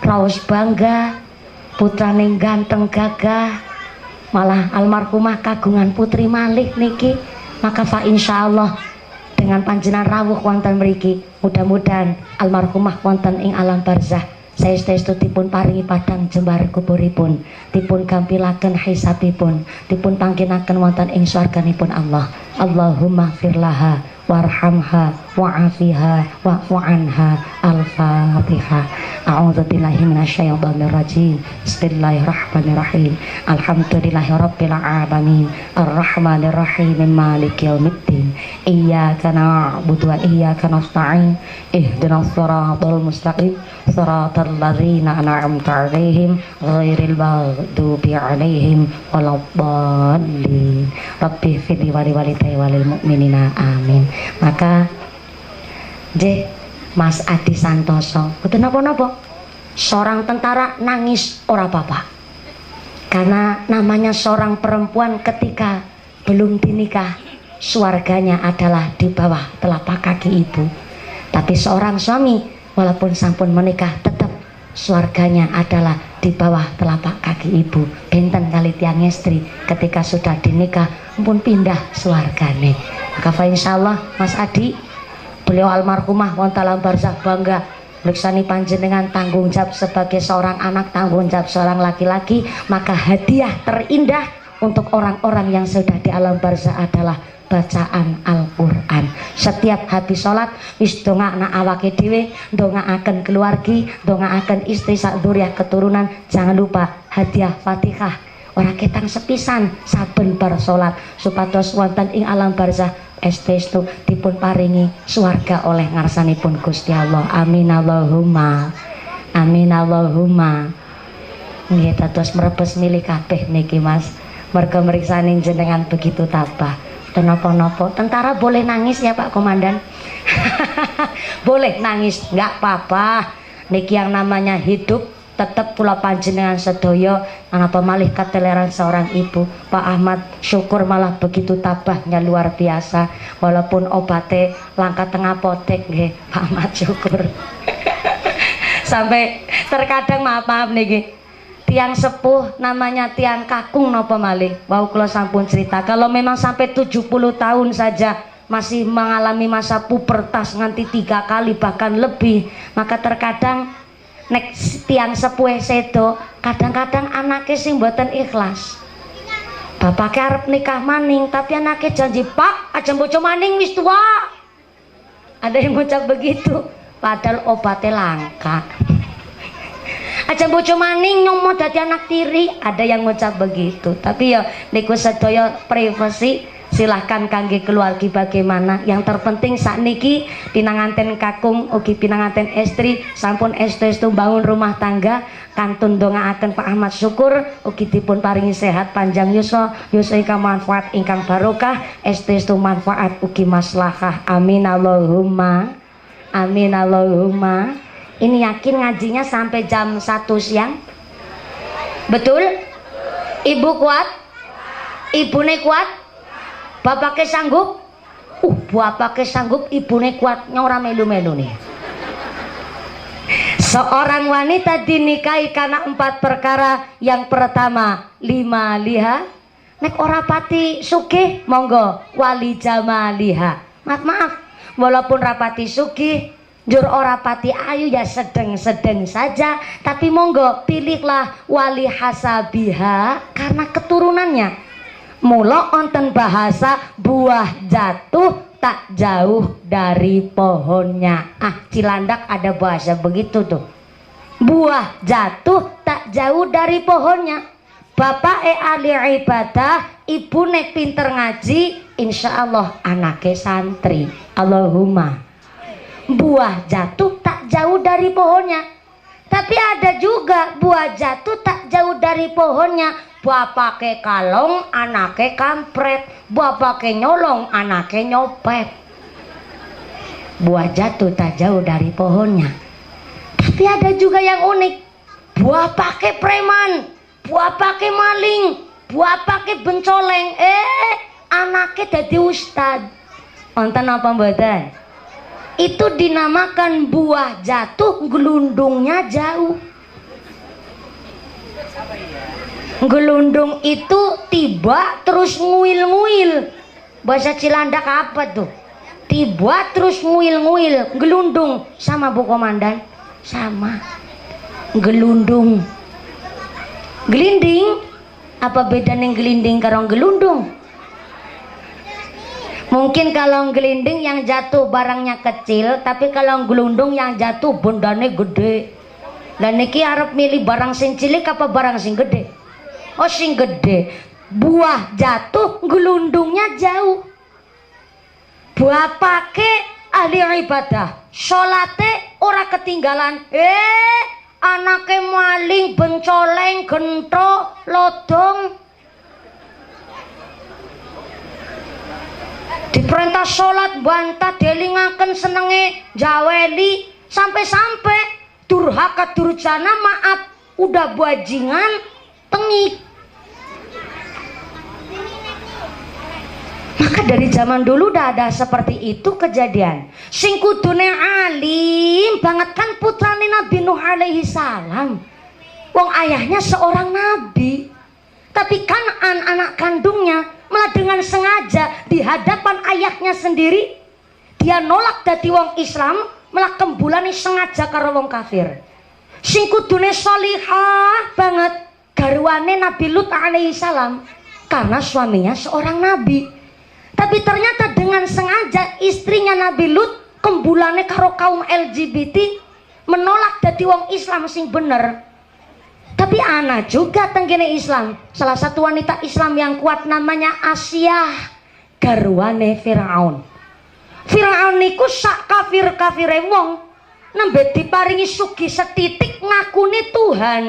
raos bangga, putrane ganteng gagah. Malah almarhumah kagungan putri malih niki. Maka fa insya Allah dengan panjenengan rawuh wonten mriki, mudah-mudahan almarhumah wonten ing alam barzah saestu dipun paringi padang jembar kuburipun, dipun gampilaken hisabipun, dipun panggenaken wonten ing swarganipun Allah. Allahumma firlaha warhamha wa'afiha wa'fu anha. Al-Fatihah. A'udzu billahi minasyaitonir rajim. Bismillahirrahmanirrahim. Alhamdulillahirabbil alamin. Arrahmanir rahim. Maliki yaumiddin. Iyyaka na'budu wa iyyaka nasta'in. Ihdinas siratal mustaqim. Siratal ladzina an'amta 'alaihim ghairil maghdubi 'alaihim waladdallin. Rabbi fidli wa liwalidayya walil mu'minina amin. Maka Mas Adi Santoso betul napa-napa, seorang tentara nangis ora apa-apa, karena namanya seorang perempuan ketika belum dinikah surganya adalah di bawah telapak kaki ibu. Tapi seorang suami walaupun sampun menikah tetap surganya adalah di bawah telapak kaki ibu. Benten kali tiang istri ketika sudah dinikah pun pindah surgane. Maka insyaallah Mas Adi, beliau almarhumah wonten alam barzah bangga meriksani panjenengan tanggung jawab sebagai seorang anak, tanggung jawab seorang laki-laki. Maka hadiah terindah untuk orang-orang yang sudah di alam barzah adalah bacaan Al-Quran. Setiap habis sholat wis dongakna awake dhewe, dongaaken keluargi, dongaaken istri sak dzurriah keturunan. Jangan lupa hadiah Fatihah ora ketang sepisan saben bar sholat supados wonten ing alam barzah estestu dipun paringi swarga oleh ngarsanipun Gusti Allah. Amin Allahumma. Amin Allahumma. Nggih dados mrebes milih kabeh niki Mas. Merga mriksani jenengan begitu tabah. Napa-napa. Tentara boleh nangis ya Pak Komandan. Boleh nangis, nggak apa-apa. Niki yang namanya hidup tetap pula panjenengan sedoyo. Apa malih keteleran seorang ibu. Pak Ahmad Syukur malah begitu tabahnya luar biasa. Walaupun obatnya langka tengah potek nggih Pak Ahmad Syukur. Sampai terkadang maaf niki tiang sepuh namanya tiang kakung nopo malih. Wau kula sampun cerita kalau memang sampai 70 tahun saja masih mengalami masa pubertas nganti 3 kali bahkan lebih, maka terkadang nek tiang sepuh sedo kadang-kadang anaknya sing mboten ikhlas. Bapaknya arep nikah maning tapi anaknya janji, "Pak, aja bojo maning wis tua." Ada yang ngucap begitu padahal obatnya langka. Aja bojo maning nyong mau dadi anak tiri, ada yang ngucap begitu. Tapi ya niku sedaya privasi Silahkan kangge keluargi bagaimana. Yang terpenting sakniki pinanganten kakung ugi pinanganten istri sampun estu-estu bangun rumah tangga kantun dongaaken Pak Ahmad Syukur ugi dipun paringi sehat panjang yuswa ingkang manfaat ingkang barokah estu-estu manfaat ugi maslahah. Amin Allahumma. Amin Allahumma. Ini yakin ngajinya sampai jam 1 siang? Betul? Ibu kuat? Ibune kuat? Bapaknya sanggup? Bapaknya sanggup, ibune kuat, nyora melu-melu nih. Seorang wanita dinikahi karena 4 perkara. Yang pertama, 5 liha. Nek ora pati sugih, monggo wali jamaliha. Maaf, walaupun rapati sugih, jur ora pati ayu ya sedeng-sedeng saja. Tapi monggo pilihlah wali hasabiha karena keturunannya. Mula onten bahasa buah jatuh tak jauh dari pohonnya. Cilandak ada bahasa begitu tuh. Buah jatuh tak jauh dari pohonnya. Bapak ahli ibadah, ibu pinter ngaji, insya Allah anaknya santri. Allahumma. Buah jatuh tak jauh dari pohonnya. Tapi ada juga buah jatuh tak jauh dari pohonnya. Bapake kalong, anake kampret. Bapake nyolong, anake nyopet. Buah jatuh tak jauh dari pohonnya. Tapi ada juga yang unik. Buah pake preman, buah pake maling, buah pake bencoleng. Anake dadi ustad. Onten apa mboten? Itu dinamakan buah jatuh, gelundungnya jauh. Gelundung itu tiba terus nguil-nguil. Bahasa Cilandak apa tuh? Tiba terus nguil-nguil. Gelundung sama Bu Komandan? Sama. Gelundung. Gelinding? Apa bedanya gelinding karo gelundung? Mungkin kalau gelinding yang jatuh barangnya kecil, tapi kalau gelundung yang jatuh bendane gede. Dan niki arep milih barang sing cilik apa barang sing gede? Oh sing gede. Buah jatuh, gelundungnya jauh. Buah pake ahli ibadah, salate ora ketinggalan. Anake maling, bencoleng, gento, lodong. Diperintah sholat bantah delingaken senenge jaweli sampai-sampai durhaka durjana maaf udah bajingan tengik. Maka dari zaman dulu udah ada seperti itu kejadian. Sing kudune alim banget kan putrane Nabi Nuh alaihi salam. Wong ayahnya seorang nabi. Tapi Kan'an anak kandungnya malah dengan sengaja di hadapan ayahnya sendiri dia nolak dadi wong Islam, malah kembulane sengaja karo wong kafir. Sing kudune sholihah banget garwane Nabi Lut alaihi salam karena suaminya seorang nabi. Tapi ternyata dengan sengaja istrinya Nabi Lut kembulane karo kaum LGBT menolak dadi wong Islam sing bener. Tapi ana juga tenggene Islam. Salah satu wanita Islam yang kuat namanya Asyah, garwane Firaun. Firaun niku sak kafir-kafire wong nembe diparingi sugih setitik ngakuni Tuhan.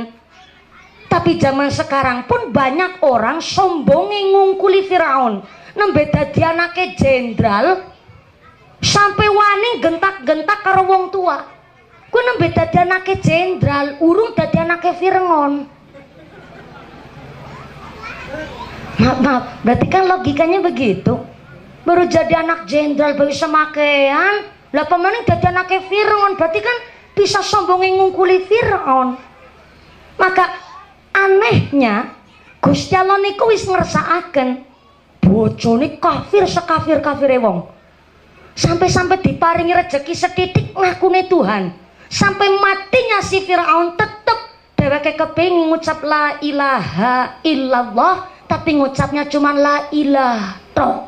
Tapi zaman sekarang pun banyak orang sombonge ngungkuli Firaun. Nembe dadi anake jenderal sampai wani gentak-gentak karo wong tua. Ku nembe dadi anake jenderal, urung dadi anake Firaun. Maaf, berarti kan logikanya begitu. Baru jadi anak jenderal baru semakean, lah pemaning dadi anake Firaun, berarti kan bisa sombongin ngungkuli Firaun. Maka anehnya Gusti Allah niku wis ngersakaken bojone kafir sekafir-kafire wong. Sampai-sampai diparingi rezeki setitik ngakune Tuhan. Sampai matinya si Firaun tetep dheweke kepengin ngucap la ilaha illallah, tapi ngucapnya cuma la ilaha toh.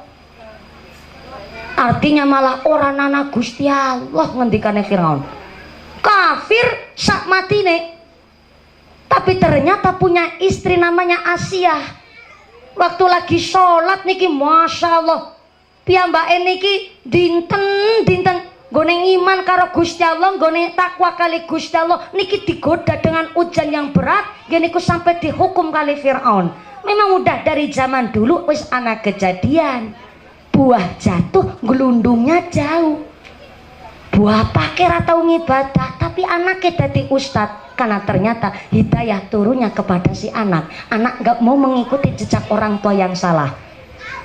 Artinya malah orang nana Gusti Allah ngendikane Firaun. Kafir sak matine. Tapi ternyata punya istri namanya Asyah. Waktu lagi sholat niki Masya Allah piyambake niki dinten nggone iman karo Gusti Allah, nggone takwa kali Gusti Allah niki digoda dengan ujian yang berat, niku sampai dihukum kali Firaun. Memang udah dari zaman dulu wis ana kejadian. Buah jatuh gelundungnya jauh. Buah pakai atau ngibadah tapi anaknya dadi ustad, karena ternyata hidayah turunnya kepada si anak nggak mau mengikuti jejak orang tua yang salah.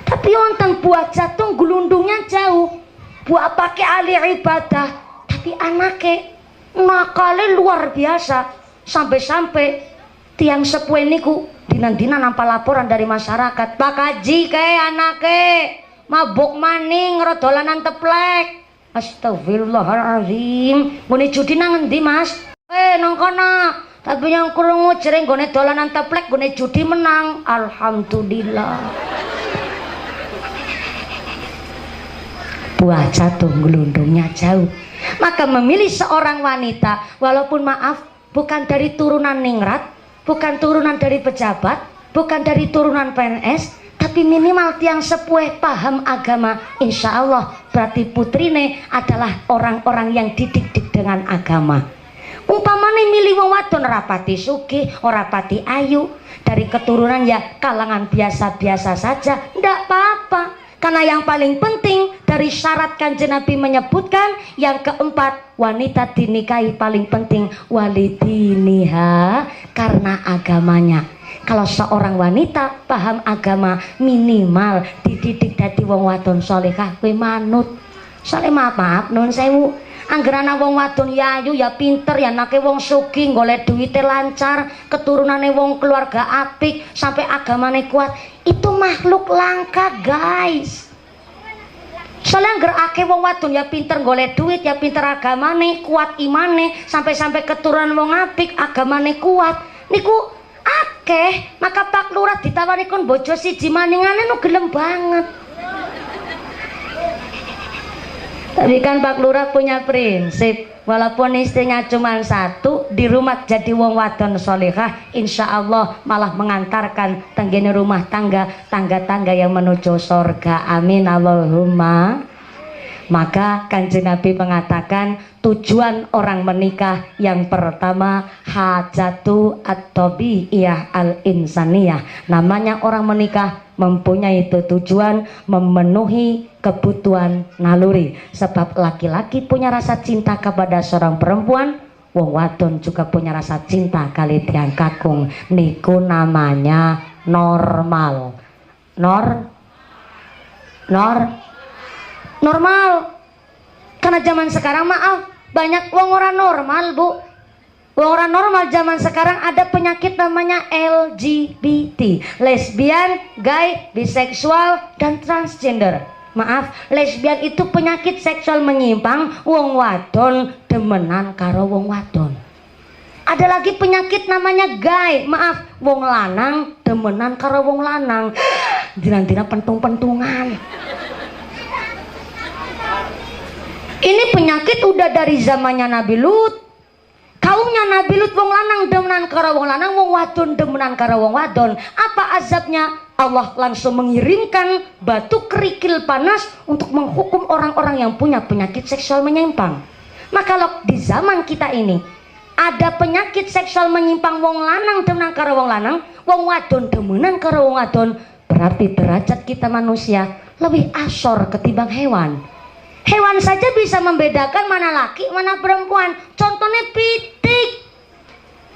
Tapi wonten buah jatuh gelundungnya jauh, buah pakai ahli ibadah tapi anaknya nakalnya luar biasa, sampai tiang sepuh niku dinan-dinan nampak laporan dari masyarakat, Pak Haji kayak anaknya mabuk maning rodolanan teplek. Astagfirullahaladzim, ngene judi nang endi Mas? Nang kono. Tapi yang krungu jering nggone dolanan teplek, nggone judi menang. Alhamdulillah. Buah jatuh gelundungnya jauh. Maka memilih seorang wanita, walaupun maaf bukan dari turunan ningrat, bukan turunan dari pejabat, bukan dari turunan PNS, tapi minimal tiang sepuh paham agama, insya Allah berarti putrine adalah orang-orang yang dididik dengan agama. Umpamane milih wong wadon rapati sugih, ora pati ayu, dari keturunan ya kalangan biasa-biasa saja, ndak apa-apa. Karena yang paling penting dari syarat Kanjeng Nabi menyebutkan yang keempat, wanita dinikahi paling penting walidiniha, karena agamanya. Kalau seorang wanita paham agama minimal dididik dadi wong wadon salehah kowe manut. Soale maaf nun sewu, anggerana wong wadon ya ayu ya pinter ya anake wong sugih golek duwite lancar, keturunane wong keluarga apik sampai agamane kuat, itu makhluk langka guys. Soalnya angger akeh wong wadon ya pinter golek duit ya pinter agamane kuat imane sampai keturunan wong apik agamane kuat niku akeh. Maka Pak Lurah ditawari kon bojo siji maningane nu gelem banget. Tapi kan Pak Lurah punya prinsip, walaupun istrinya cuma satu, di rumah jadi wong wadon solehah, insya Allah malah mengantarkan tenggene rumah tangga yang menuju sorga. Amin Allahumma. Maka Kanjeng Nabi mengatakan tujuan orang menikah yang pertama hajatu at-tabi'iyah al-insaniyah. Namanya orang menikah mempunyai itu tujuan memenuhi kebutuhan naluri. Sebab laki-laki punya rasa cinta kepada seorang perempuan, wong wadon juga punya rasa cinta kali tiang kakung. Niku namanya normal. Normal. Karena zaman sekarang maaf banyak wong orang normal bu. Wong orang normal zaman sekarang ada penyakit namanya LGBT, lesbian, gay, biseksual, dan transgender. Maaf, lesbian itu penyakit seksual menyimpang, wong wadon demenan karo wong wadon. Ada lagi penyakit namanya gay, maaf, wong lanang demenan karo wong lanang. Dina-dina pentung-pentungan. Ini penyakit udah dari zamannya Nabi Lut. Kaumnya Nabi Lut wong lanang demenan karo wong lanang, wong wadon demenan karo wong wadon. Apa azabnya? Allah langsung mengirimkan batu kerikil panas untuk menghukum orang-orang yang punya penyakit seksual menyimpang. Maka kalau di zaman kita ini ada penyakit seksual menyimpang, wong lanang demenan karo wong lanang, wong wadon demenan karo wong wadon, berarti derajat kita manusia lebih asor ketimbang hewan. Hewan saja bisa membedakan mana laki, mana perempuan. Contohnya pitik.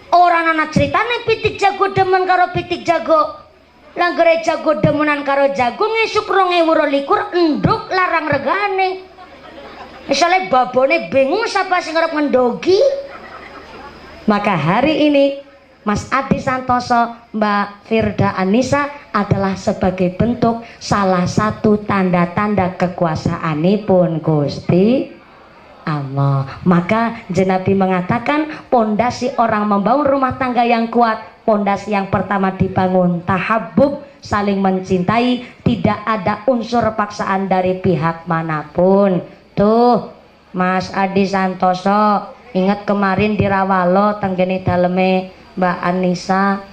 Orang anak ceritanya pitik jago demen karo pitik jago. Langgere jago demenan karo jagung, esuk 2022 enduk larang regane. Misalnya babone bingung siapa sing ngarep ngendogi. Maka hari ini Mas Adi Santoso, Mbak Firda Anissa adalah sebagai bentuk salah satu tanda-tanda kekuasaanipun Gusti Allah. Maka Nabi mengatakan pondasi orang membangun rumah tangga yang kuat, pondasi yang pertama dibangun tahabbub, saling mencintai, tidak ada unsur paksaan dari pihak manapun. Tuh Mas Adi Santoso, ingat kemarin di Rawalo tenggene daleme Mbak Anissa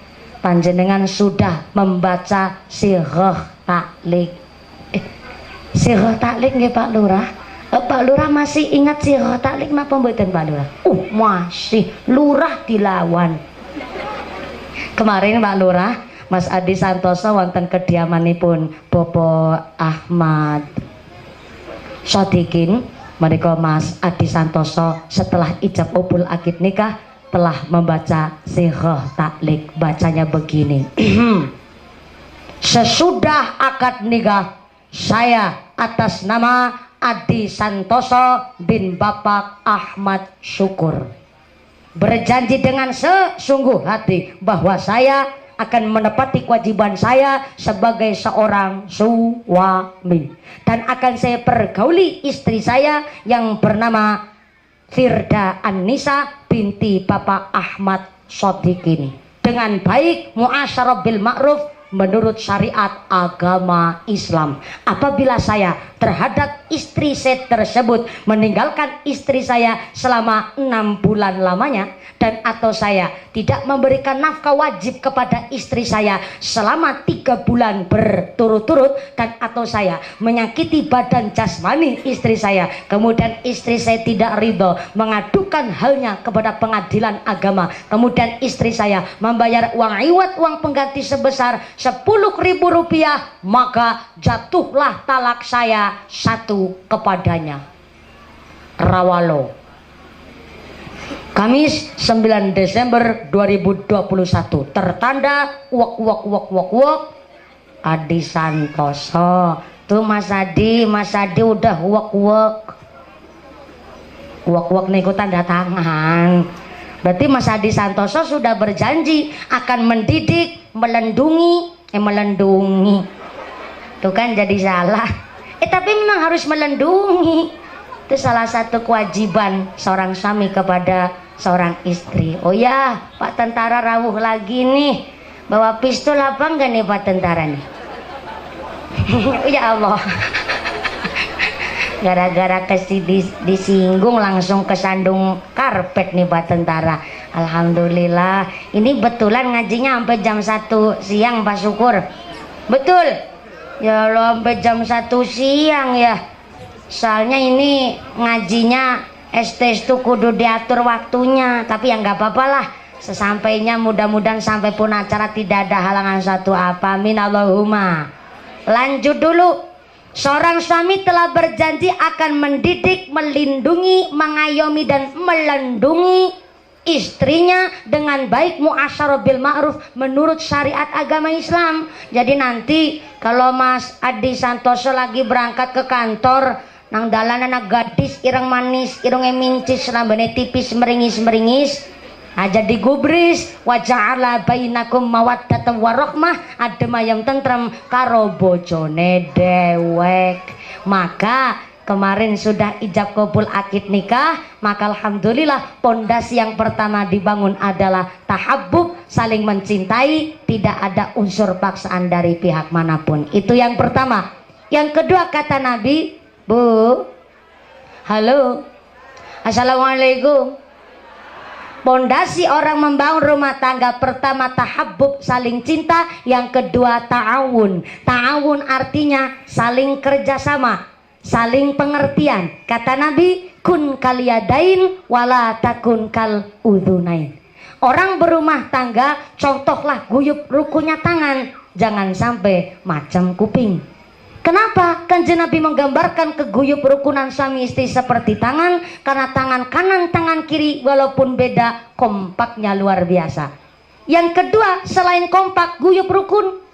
panjenengan sudah membaca sirah taklik. Sirah taklik nggih Pak Lurah? Pak Lurah masih ingat sirah taklik napa mboten Pak Lurah? Masih. Lurah dilawan. Kemarin Pak Lurah, Mas Adi Santoso wonten kediamanipun Bapak Ahmad Sodikin. Menika Mas Adi Santoso setelah ijab kabul akad nikah telah membaca sirah taklik. Bacanya begini. Sesudah akad nikah saya atas nama Adi Santoso bin Bapak Ahmad Syukur berjanji dengan sesungguh hati bahwa saya akan menepati kewajiban saya sebagai seorang suami dan akan saya pergauli istri saya yang bernama Firda An-Nisa binti Bapak Ahmad Sodikin dengan baik, muasyarah bil ma'ruf menurut syariat agama Islam. Apabila saya terhadap istri saya tersebut meninggalkan istri saya selama 6 bulan lamanya, dan atau saya tidak memberikan nafkah wajib kepada istri saya selama 3 bulan berturut-turut, dan atau saya menyakiti badan jasmani istri saya, kemudian istri saya tidak ridho mengadukan halnya kepada pengadilan agama, kemudian istri saya membayar uang iwat, uang pengganti sebesar 10.000 rupiah, maka jatuhlah talak saya 1 kepadanya. Rawalo, Kamis 9 Desember 2021. Tertanda wok Adi Santoso. Tuh Mas Adi udah wok niku tanda tangan. Berarti Mas Adi Santoso sudah berjanji akan mendidik, melendungi. Tuh kan jadi salah. Tapi memang harus melendungi. Itu salah satu kewajiban seorang suami kepada seorang istri. Oh ya, Pak Tentara rawuh lagi nih. Bawa pistol apa enggak nih Pak Tentara nih? Ya Allah. Gara-gara disinggung langsung kesandung karpet nih Pak Tentara. Alhamdulillah. Ini betulan ngajinya sampai jam 1 siang Pak Syukur. Betul? Ya Allah, sampai jam 1 siang ya. Soalnya ini ngajinya ST itu kudu diatur waktunya. Tapi ya nggak apa-apa lah. Sesampainya mudah-mudahan sampai pun acara tidak ada halangan satu apa. Amin Allahumma. Lanjut dulu. Seorang suami telah berjanji akan mendidik, melindungi, mengayomi dan melindungi istrinya dengan baik, muasyarah bil ma'ruf menurut syariat agama Islam. Jadi nanti kalau Mas Adi Santoso lagi berangkat ke kantor, nang dalan anak gadis ireng manis, irunge mincis, rambane tipis meringis aja digubris, waja'ala bainakum mawaddatan warahmah, adem ayam tentrem karo bojone dewek. Maka kemarin sudah ijab kabul akad nikah, maka alhamdulillah pondasi yang pertama dibangun adalah tahabbub, saling mencintai, tidak ada unsur paksaan dari pihak manapun. Itu yang pertama. Yang kedua kata Nabi, Bu, halo, assalamualaikum. Pondasi orang membangun rumah tangga pertama tahabbub, saling cinta. Yang kedua ta'awun. Ta'awun artinya saling kerjasama, saling pengertian. Kata Nabi, kun kaliyadain wala takun kal udhunain. Orang berumah tangga contohlah guyup rukunya tangan, jangan sampai macam kuping. Kenapa? Kanjeng Nabi menggambarkan keguyup rukunan suami istri seperti tangan, karena tangan kanan tangan kiri walaupun beda kompaknya luar biasa. Yang kedua, selain kompak guyup rukun,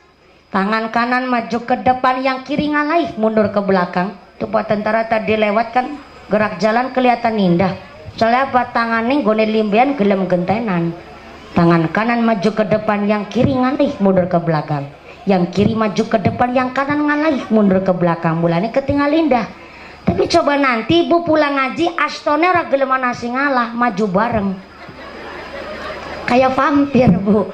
tangan kanan maju ke depan, yang kiri ngalaih mundur ke belakang. Tuh Pak Tentara tadi lewat kan gerak jalan kelihatan indah. Soalnya apa? Tangannya gone limbian gelem gentenan. Tangan kanan maju ke depan, yang kiri ngalaih mundur ke belakang. Yang kiri maju ke depan, yang kanan ngalaih mundur ke belakang. Mulanya ketinggal indah. Tapi coba nanti ibu pulang ngaji, astone ora gelem nasi ngalah, maju bareng. Kayak vampir Bu,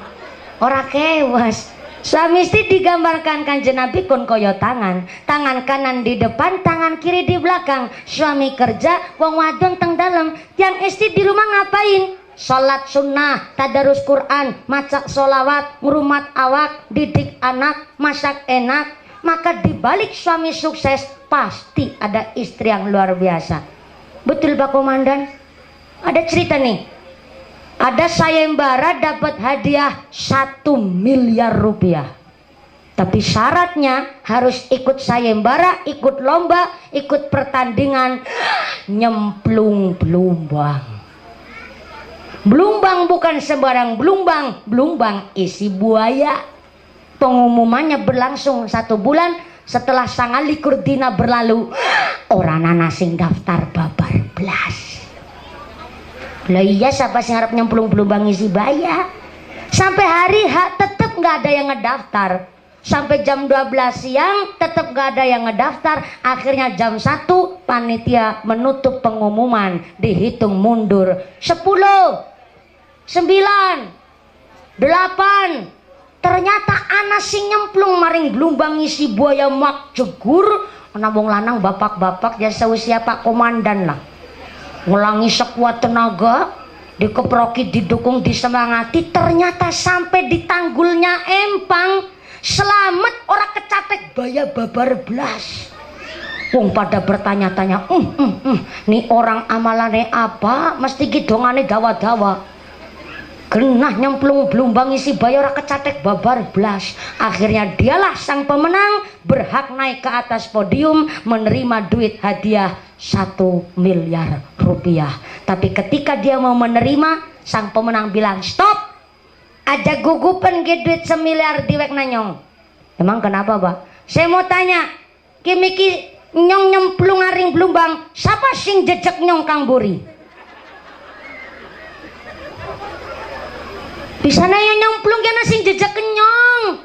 ora kewas. Suami istri digambarkan Kanjeng Nabi kun koyo tangan. Tangan kanan di depan, tangan kiri di belakang. Suami kerja, wong wadon teng dalam. Yang istri di rumah ngapain? sholat sunnah, tadarus Quran, maca sholawat, ngurumat awak, didik anak, masak enak, maka dibalik suami sukses pasti ada istri yang luar biasa. Betul Pak Komandan? Ada cerita nih, ada sayembara dapat hadiah 1 miliar rupiah, tapi syaratnya harus ikut sayembara, ikut lomba, ikut pertandingan nyemplung belumbang. Belumbang bukan sembarang belumbang, belumbang isi buaya. Pengumumannya berlangsung 1 bulan. Setelah sangat likur dina berlalu, orang nana sing daftar babar belas. Lah iya, siapa sing harap nyemplung belumbang isi buaya? Sampai hari H tetep nggak ada yang ngedaftar. Sampai jam 12 siang tetap gak ada yang ngedaftar. Akhirnya jam 1 panitia menutup pengumuman, dihitung mundur 10, 9, 8. Ternyata anak sing nyemplung maring belumbang isi buaya mak jegur. Ana wong lanang bapak-bapak ya seusia Pak Komandan lah, ngulangi sekuat tenaga, dikeproki, didukung, disemangati. Ternyata sampai di tanggulnya empang, selamat orang kecatek baya babar belas. Wong pada bertanya-tanya, nih orang amalane apa? Mesti gidongane dawa-dawa. Genah nyemplung belumbang isi baya orang kecatek babar belas. Akhirnya dialah sang pemenang, berhak naik ke atas podium menerima duit hadiah 1 miliar rupiah. Tapi ketika dia mau menerima, sang pemenang bilang, stop, ada gugupan ke duit 1 miliar diwek nanyong. Emang kenapa Pak? Saya mau tanya, kimiki nyong nyemplung aring belumbang, siapa sing jejak nyong Kang Buri? Bisa nanya nyemplung kena sing jejak nyong.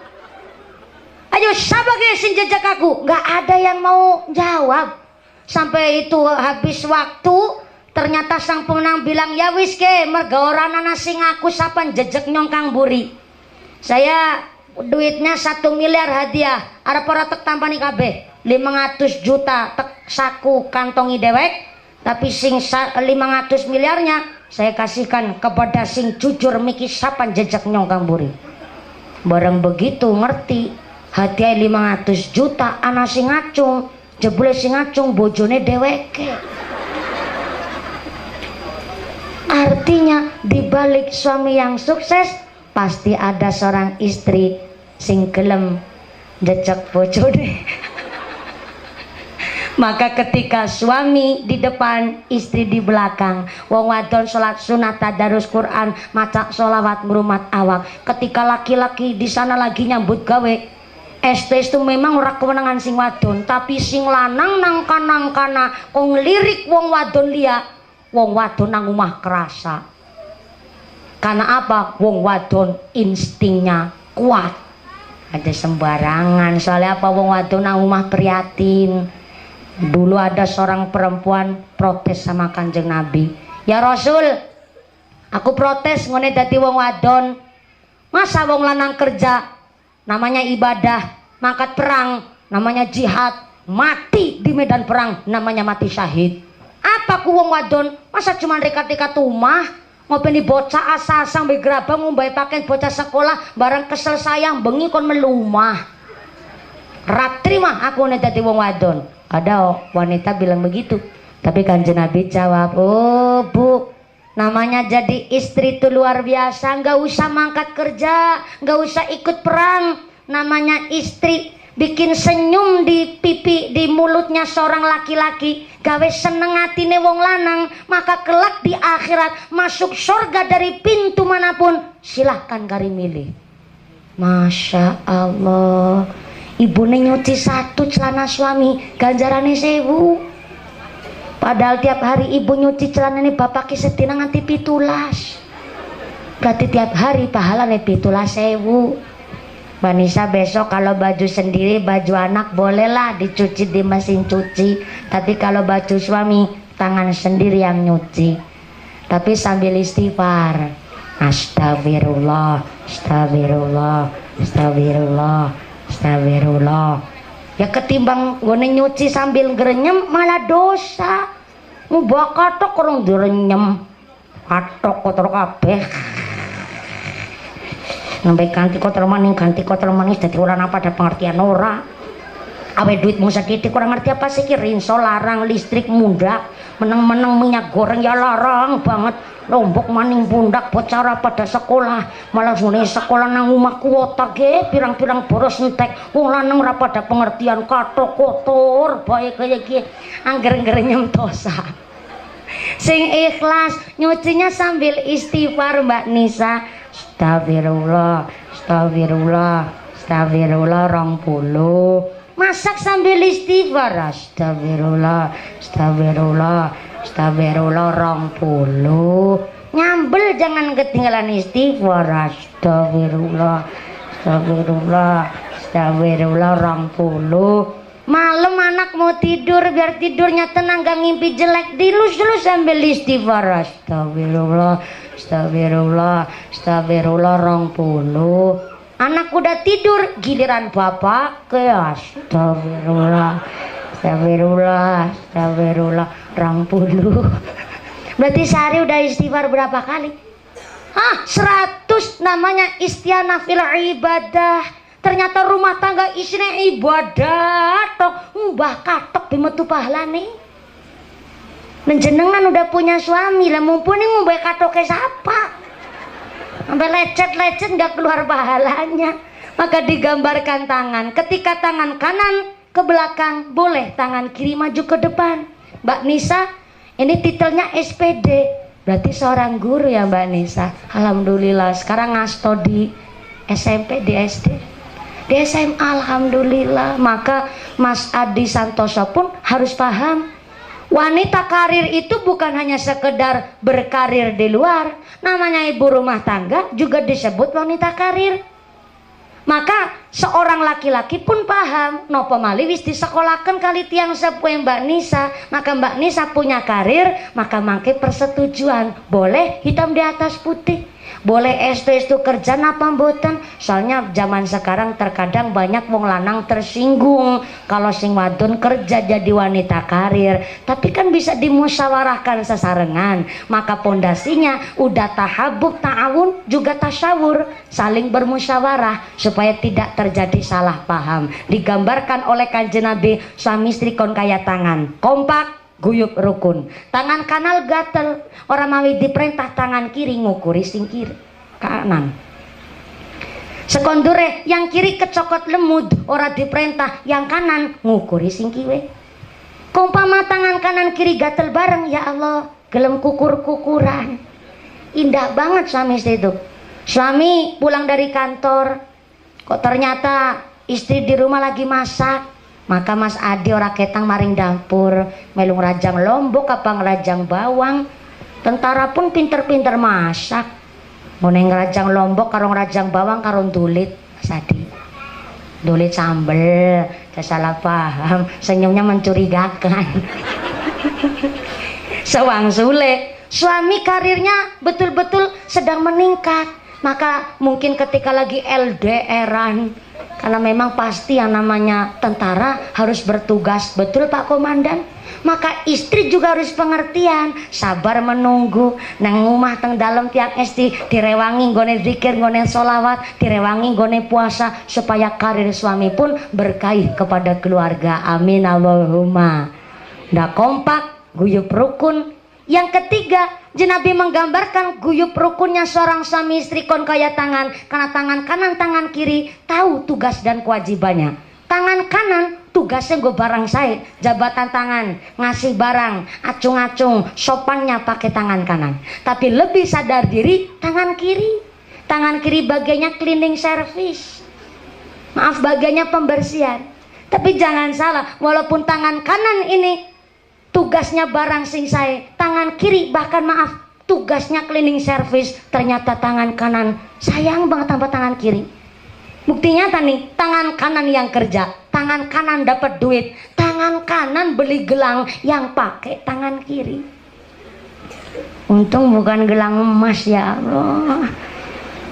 Ayo siapa ke sing jejak aku? Gak ada yang mau jawab. Sampai itu habis waktu, ternyata sang pemenang bilang, ya wis ke merga orang anak sing aku sapan jejak nyong Kang Buri. Saya duitnya 1 miliar hadiah. Ada para tek tampani kabeh 500 juta tek saku kantongi dewek. Tapi sing 500 miliarnya saya kasihkan kepada sing jujur miki sapan jejak nyong Kang Buri. Barang begitu ngerti hadiah 500 juta anak sing ngacung, jebule sing ngacung bojone deweke. Artinya dibalik suami yang sukses pasti ada seorang istri sing gelem jejak bojone. Maka ketika suami di depan, istri di belakang, wong wadon sholat sunat, tadarus Quran, maca sholawat, ngurumat awak. Ketika laki-laki di sana lagi nyambut gawe, estes itu memang ora kewenangan sing wadon, tapi sing lanang nangkana kong lirik wong wadon liya, wong wadon nang omah kerasa. Karena apa? Wong wadon instingnya kuat. Ada sembarangan. Soalnya apa? Wong wadon nang omah prihatin. Dulu ada seorang perempuan protes sama Kanjeng Nabi, ya Rasul, aku protes ngene dadi wong wadon. Masa wong lanang kerja namanya ibadah, mangkat perang namanya jihad, mati di medan perang namanya mati syahid. Apa ku wong wadon masa cuma rekat-rekat rumah, ngopeni bocah asa-asa begrabang ngumbai pakaian bocah sekolah, barang kesel sayang bengi kon melumah. Ratri mah aku ngene dadi wong wadon. Ada wanita bilang begitu, tapi Kanjeng Nabi jawab, oh Bu, namanya jadi istri itu luar biasa, nggak usah mangkat kerja, nggak usah ikut perang. Namanya istri bikin senyum di pipi, di mulutnya seorang laki-laki, gawe seneng hatine wong lanang, maka kelak di akhirat masuk surga dari pintu manapun, silahkan kari milih. Masya Allah. Ibune nyuci 1 celana suami, ganjarane 1000. Padahal tiap hari ibu nyuci celana ini bapak setina nganti 17. Berarti tiap hari pahalane 17.000. Vanessa besok kalau baju sendiri, baju anak bolehlah dicuci di mesin cuci. Tapi kalau baju suami, tangan sendiri yang nyuci. Tapi sambil istighfar. Astagfirullah, astagfirullah, astagfirullah. Astagfirullah. Ya ketimbang ngene nyuci sambil grenyem malah dosa. Mubaka tok kurang direnyem. katok kotor kabeh. Sampai ganti kotor maning dadi ora apa ada pengertian ora. Awe duit mung setitik kurang ngerti apa sih ki rinso larang listrik mundak meneng-meneng minyak goreng ya larang banget lombok maning pundak bocah pada sekolah malah sune sekolah nang omah kuota ge pirang-pirang boros entek wong lanang ora pada pengertian katok kotor bae kaya iki angger-angger nyemtosa. Sing ikhlas nyucinya sambil istighfar Mbak Nisa. Astagfirullah, astagfirullah, astagfirullah 20. Masak sambil istighfar. Astagfirullah, astagfirullah, astagfirullah 20. Nyambel jangan ketinggalan istighfar. Astagfirullah, astagfirullah, astagfirullah 20. Malam anak mau tidur biar tidurnya tenang gak ngimpi jelek dilus dulu sambil istighfar. Astagfirullah, astagfirullah, astagfirullah 20. Anak udah tidur giliran bapak ke astagfirullah, astagfirullah, astagfirullah 20. Berarti sehari udah istighfar berapa kali? 100 namanya istianah fil ibadah. Ternyata rumah tangga isinya ibadah tok mbah katok bimetu pahlane. Menjenengan udah punya suami lah mumpuni ngubah katoknya siapa? Sampai lecet-lecet nggak keluar pahalanya. Maka digambarkan tangan. Ketika tangan kanan ke belakang boleh, tangan kiri maju ke depan. Mbak Nisa, ini titelnya SPD. Berarti seorang guru ya Mbak Nisa. Alhamdulillah. Sekarang ngasto di SMP, di SD. Di SMA alhamdulillah. Maka Mas Adi Santoso pun harus paham wanita karir itu bukan hanya sekedar berkarir di luar. Namanya ibu rumah tangga juga disebut wanita karir. Maka seorang laki-laki pun paham nopo malih wis disekolaken kali tiang sepuh Mbak Nisa. Maka Mbak Nisa punya karir, maka mangke persetujuan boleh hitam di atas putih. Boleh estu-estu kerja napa mboten? Soalnya zaman sekarang terkadang banyak wong lanang tersinggung kalau sing wadon kerja jadi wanita karir. Tapi kan bisa dimusyawarahkan sesarengan. Maka pondasinya udah tahabub, ta'awun, juga tasyawur, saling bermusyawarah supaya tidak terjadi salah paham. Digambarkan oleh Kanjeng Nabi suami istri kon kaya tangan, kompak, guyup rukun. Tangan kanan gatel, orang mawi diperintah tangan kiri ngukuri sing kiri kanan. Sekondure yang kiri kecokot lemud, orang diperintah yang kanan ngukuri sing kiwe. Kumpama tangan kanan kiri gatel bareng, ya Allah gelem kukur-kukuran. Indah banget suami istri itu. Suami pulang dari kantor, kok ternyata istri di rumah lagi masak. Maka Mas Adi ora ketang maring dapur melu ngrajang lombok apa ngrajang bawang. Tentara pun pinter-pinter masak. Ngene ngrajang lombok karo ngrajang bawang karo ndulit Mas Adi. Ndulit sambel, salah paham, senyumnya mencurigakan. Sewang sule, suami karirnya betul-betul sedang meningkat. Maka mungkin ketika lagi LDR-an, karena memang pasti yang namanya tentara harus bertugas, betul Pak Komandan. Maka istri juga harus pengertian, sabar menunggu nang omah teng dalem tiang esti direwangi nggone zikir, nggone sholawat, direwangi nggone puasa supaya karir suami pun berkaih kepada keluarga. Amin Allahumma. Ndak kompak, guyup rukun. Yang ketiga, Nabi menggambarkan guyup rukunnya seorang suami istri kon kaya tangan, karena tangan kanan tangan kiri tahu tugas dan kewajibannya. Tangan kanan tugasnya gue barang saya, jabatan tangan, ngasih barang, acung-acung, sopannya pakai tangan kanan. Tapi lebih sadar diri tangan kiri. Tangan kiri bagiannya cleaning service. Maaf, bagiannya pembersihan. Tapi jangan salah, walaupun tangan kanan ini tugasnya barang sing saya, tangan kiri bahkan maaf tugasnya cleaning service, ternyata tangan kanan sayang banget tanpa tangan kiri. Buktinya nih, tangan kanan yang kerja, tangan kanan dapat duit, tangan kanan beli gelang yang pakai tangan kiri. Untung bukan gelang emas ya Allah.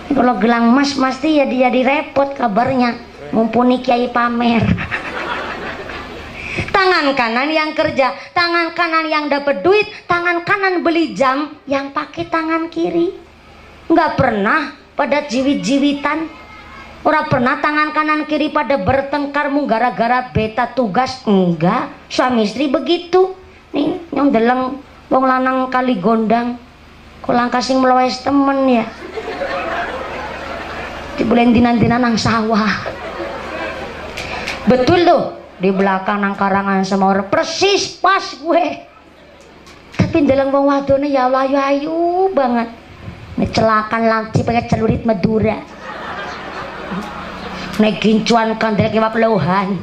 Kalau gelang emas pasti ya jadi repot kabarnya, mumpuni kiai pamer. Tangan kanan yang kerja, tangan kanan yang dapat duit, tangan kanan beli jam, yang pakai tangan kiri. Nggak pernah pada jiwit-jiwitan. Ora pernah tangan kanan kiri pada bertengkarmu gara-gara beta tugas. Enggak, suami istri begitu. Nih, yang deleng wong lanang kali gondang. Kok langkasing melawes temen ya. Di bulan dinan-dinan nang sawah. Betul tuh. Di belakang nang karangan sama orang persis pas gue. Tapi dalam wong wadone ya Allah ayu banget. Ngecelakan lanci pakai celurit Madura. Nek gincuan kandel kewap lohan.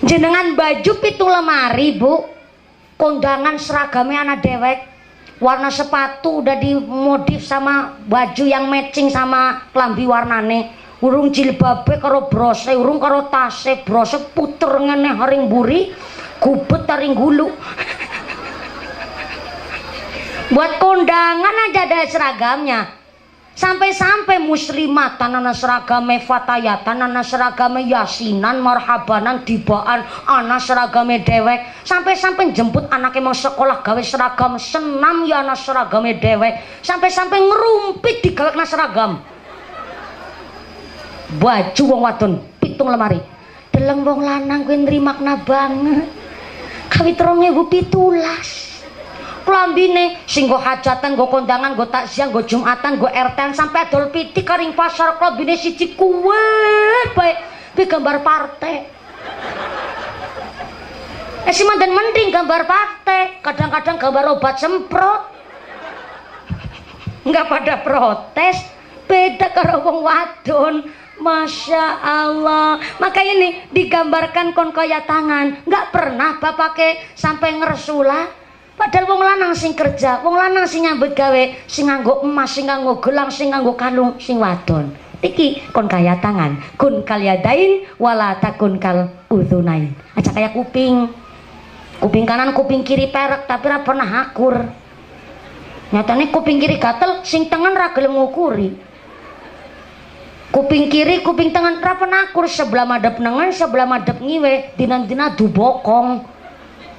Jenengan baju pitung lemari, Bu. Kondangan seragamnya anak dewek. Warna sepatu udah dimodif sama baju yang matching sama klambi warnane. Urung jilbabe karo brose, urung karo tase, brose puter ngene haring buri, gubet haring gulu. Buat kondangan aja ada seragamnya. Sampai-sampai muslimatan ana seragame, fatayatan ana seragame, yasinan, marhabanan, dibaan ana seragame dewek. Sampai-sampai jemput anaknya mau sekolah gawe seragam, senam ya ana seragame dewek. Sampai-sampai ngerumpit di gawekna seragam. Baju wong wadon pitung lemari. Deleng wong lanang kuwi nrimakna banget. Kawit 2017. Klambine sing go hajatan, go kondangan, go takziah, go jumatan, go RT sampai adol pitik karing pasar klambine siji kuwet bae kuwi gambar partai. Si mandan mending gambar partai, kadang-kadang gambar obat semprot. Enggak pada protes, beda karo wong wadon. Masya Allah. Maka ini digambarkan kon kaya tangan. Nggak pernah bapake sampai ngersula. Padahal wong lanang sing kerja, wong lanang sing nyambut gawe, sing nganggo emas, sing nganggo gelang, sing nganggo kalung, sing wadon. Iki kon kaya tangan. Kun kal yadain wala takun kal udhunain. Aja kayak kuping. Kuping kanan, kuping kiri perek, tapi ra pernah akur. Nyatane kuping kiri gatel, sing tengen ra gelem ngukuri. Kuping kiri, kuping tangan rapan akur, sebelah madep nengen, sebelah madep ngiwe, dina-dina dubokong.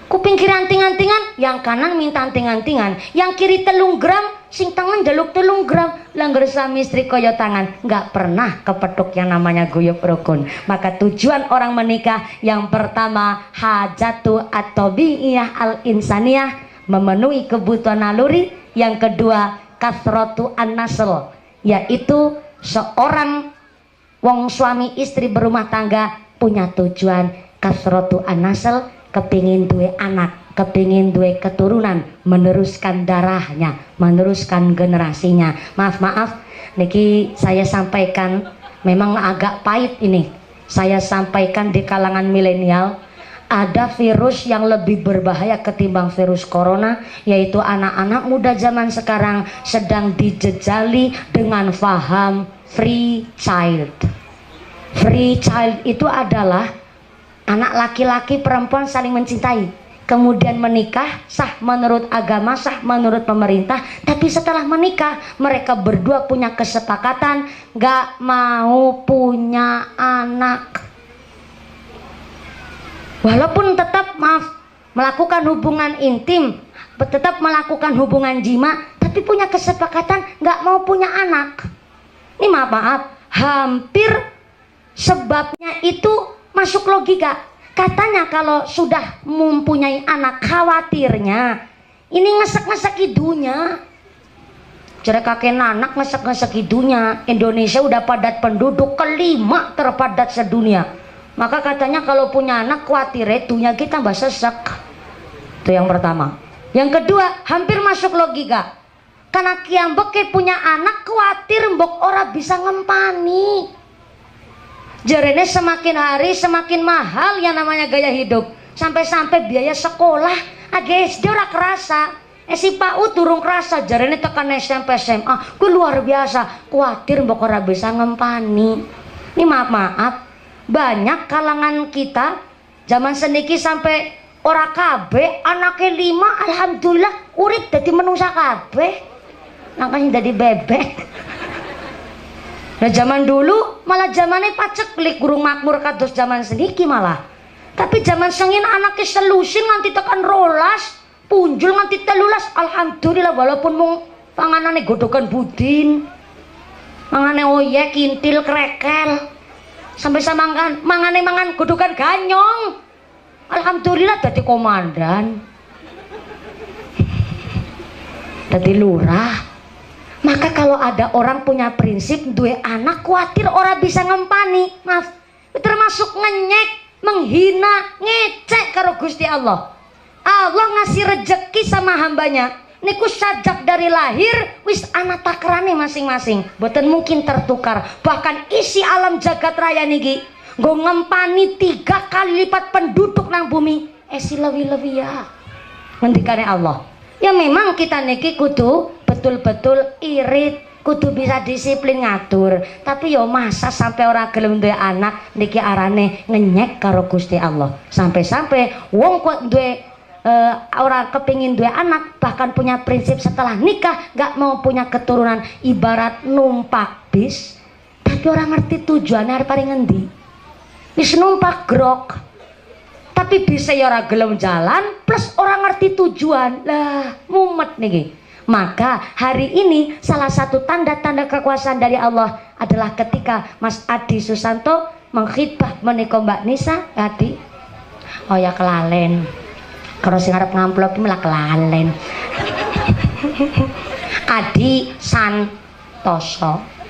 Kuping kiri anting-antingan, yang kanan minta anting-antingan, yang kiri 3 gram, sing tangan jaluk 3 gram. Langgar suami istri koyo tangan, nggak pernah kepeduk yang namanya guyub rukun. Maka tujuan orang menikah yang pertama hajatu at-tabi'iyah al-insaniyah, memenuhi kebutuhan naluri. Yang kedua kasratu an-nasl, yaitu seorang wong suami istri berumah tangga punya tujuan kasrotu an-nasl, kepingin duwe anak, kepingin duwe keturunan, meneruskan darahnya, meneruskan generasinya. Maaf niki saya sampaikan memang agak pahit ini. Saya sampaikan di kalangan milenial ada virus yang lebih berbahaya ketimbang virus corona, yaitu anak-anak muda zaman sekarang sedang dijejali dengan faham free child. Free child itu adalah anak laki-laki perempuan saling mencintai, kemudian menikah, sah menurut agama, sah menurut pemerintah, tapi setelah menikah mereka berdua punya kesepakatan gak mau punya anak. Walaupun tetap melakukan hubungan intim, tetap melakukan hubungan jima, tapi punya kesepakatan nggak mau punya anak. Ini maaf, hampir sebabnya itu masuk logika. Katanya kalau sudah mempunyai anak, khawatirnya ini ngesek-ngesek hidungnya. Jadi kakek anak ngesek-ngesek hidungnya. Indonesia udah padat penduduk, kelima terpadat sedunia. Maka katanya kalau punya anak khawatir itunya kita tambah sesek. Itu yang pertama. Yang kedua, hampir masuk logika. Karena kiambeke punya anak khawatir mbok ora bisa ngempani. Jarene semakin hari semakin mahal yang namanya gaya hidup. Sampai-sampai biaya sekolah SD ora kerasa. Si PAUD durung kerasa, jarene tekan SMP SMA. Ku luar biasa, khawatir mbok ora bisa ngempani. Ini maaf. Banyak kalangan kita zaman seniki sampai ora kabeh anake 5 alhamdulillah urip dadi menungsa kabeh. Nangkanya dadi bebek. Nah zaman dulu malah zamannya paceklik, gurung makmur kados zaman seniki malah. Tapi zaman sengin anaknya selusin nganti tekan rolas, punjul nganti telulas. Alhamdulillah walaupun mung panganane godokan budin, mangane oyek, kintil, krekel, sampai sama mangane mangan godokan ganyong. Alhamdulillah dadi komandan, dadi lurah. Maka kalau ada orang punya prinsip duwe anak khawatir orang bisa ngempani, maaf, termasuk ngenyek, menghina, ngecek karo Gusti Allah. Allah ngasih rejeki sama hambanya niku sajak dari lahir wis ana takrane masing-masing, boten mungkin tertukar. Bahkan isi alam jagat raya niki nggo ngempani 3 kali lipat penduduk nang bumi lewi-lewi ya ngendikane Allah. Ya memang kita niki kudu betul-betul irit, kudu bisa disiplin ngatur. Tapi yo masa sampai orang gelem duwe anak niki arane ngenyek karo Gusti Allah. Sampai-sampai wong kok duwe orang kepingin duwe anak, bahkan punya prinsip setelah nikah gak mau punya keturunan, ibarat numpak bis tapi orang ngerti tujuannya arep paring ngendi. Wis numpak grok tapi bisa ya ora gelem jalan, plus orang ngerti tujuan. Lah mumet niki. Maka hari ini salah satu tanda-tanda kekuasaan dari Allah adalah ketika Mas Adi Susanto mengkhidbah menika Mbak Nisa. Adi, oh ya kelalen, kalau sing arep ngamplop malah kelalen. Adi Santoso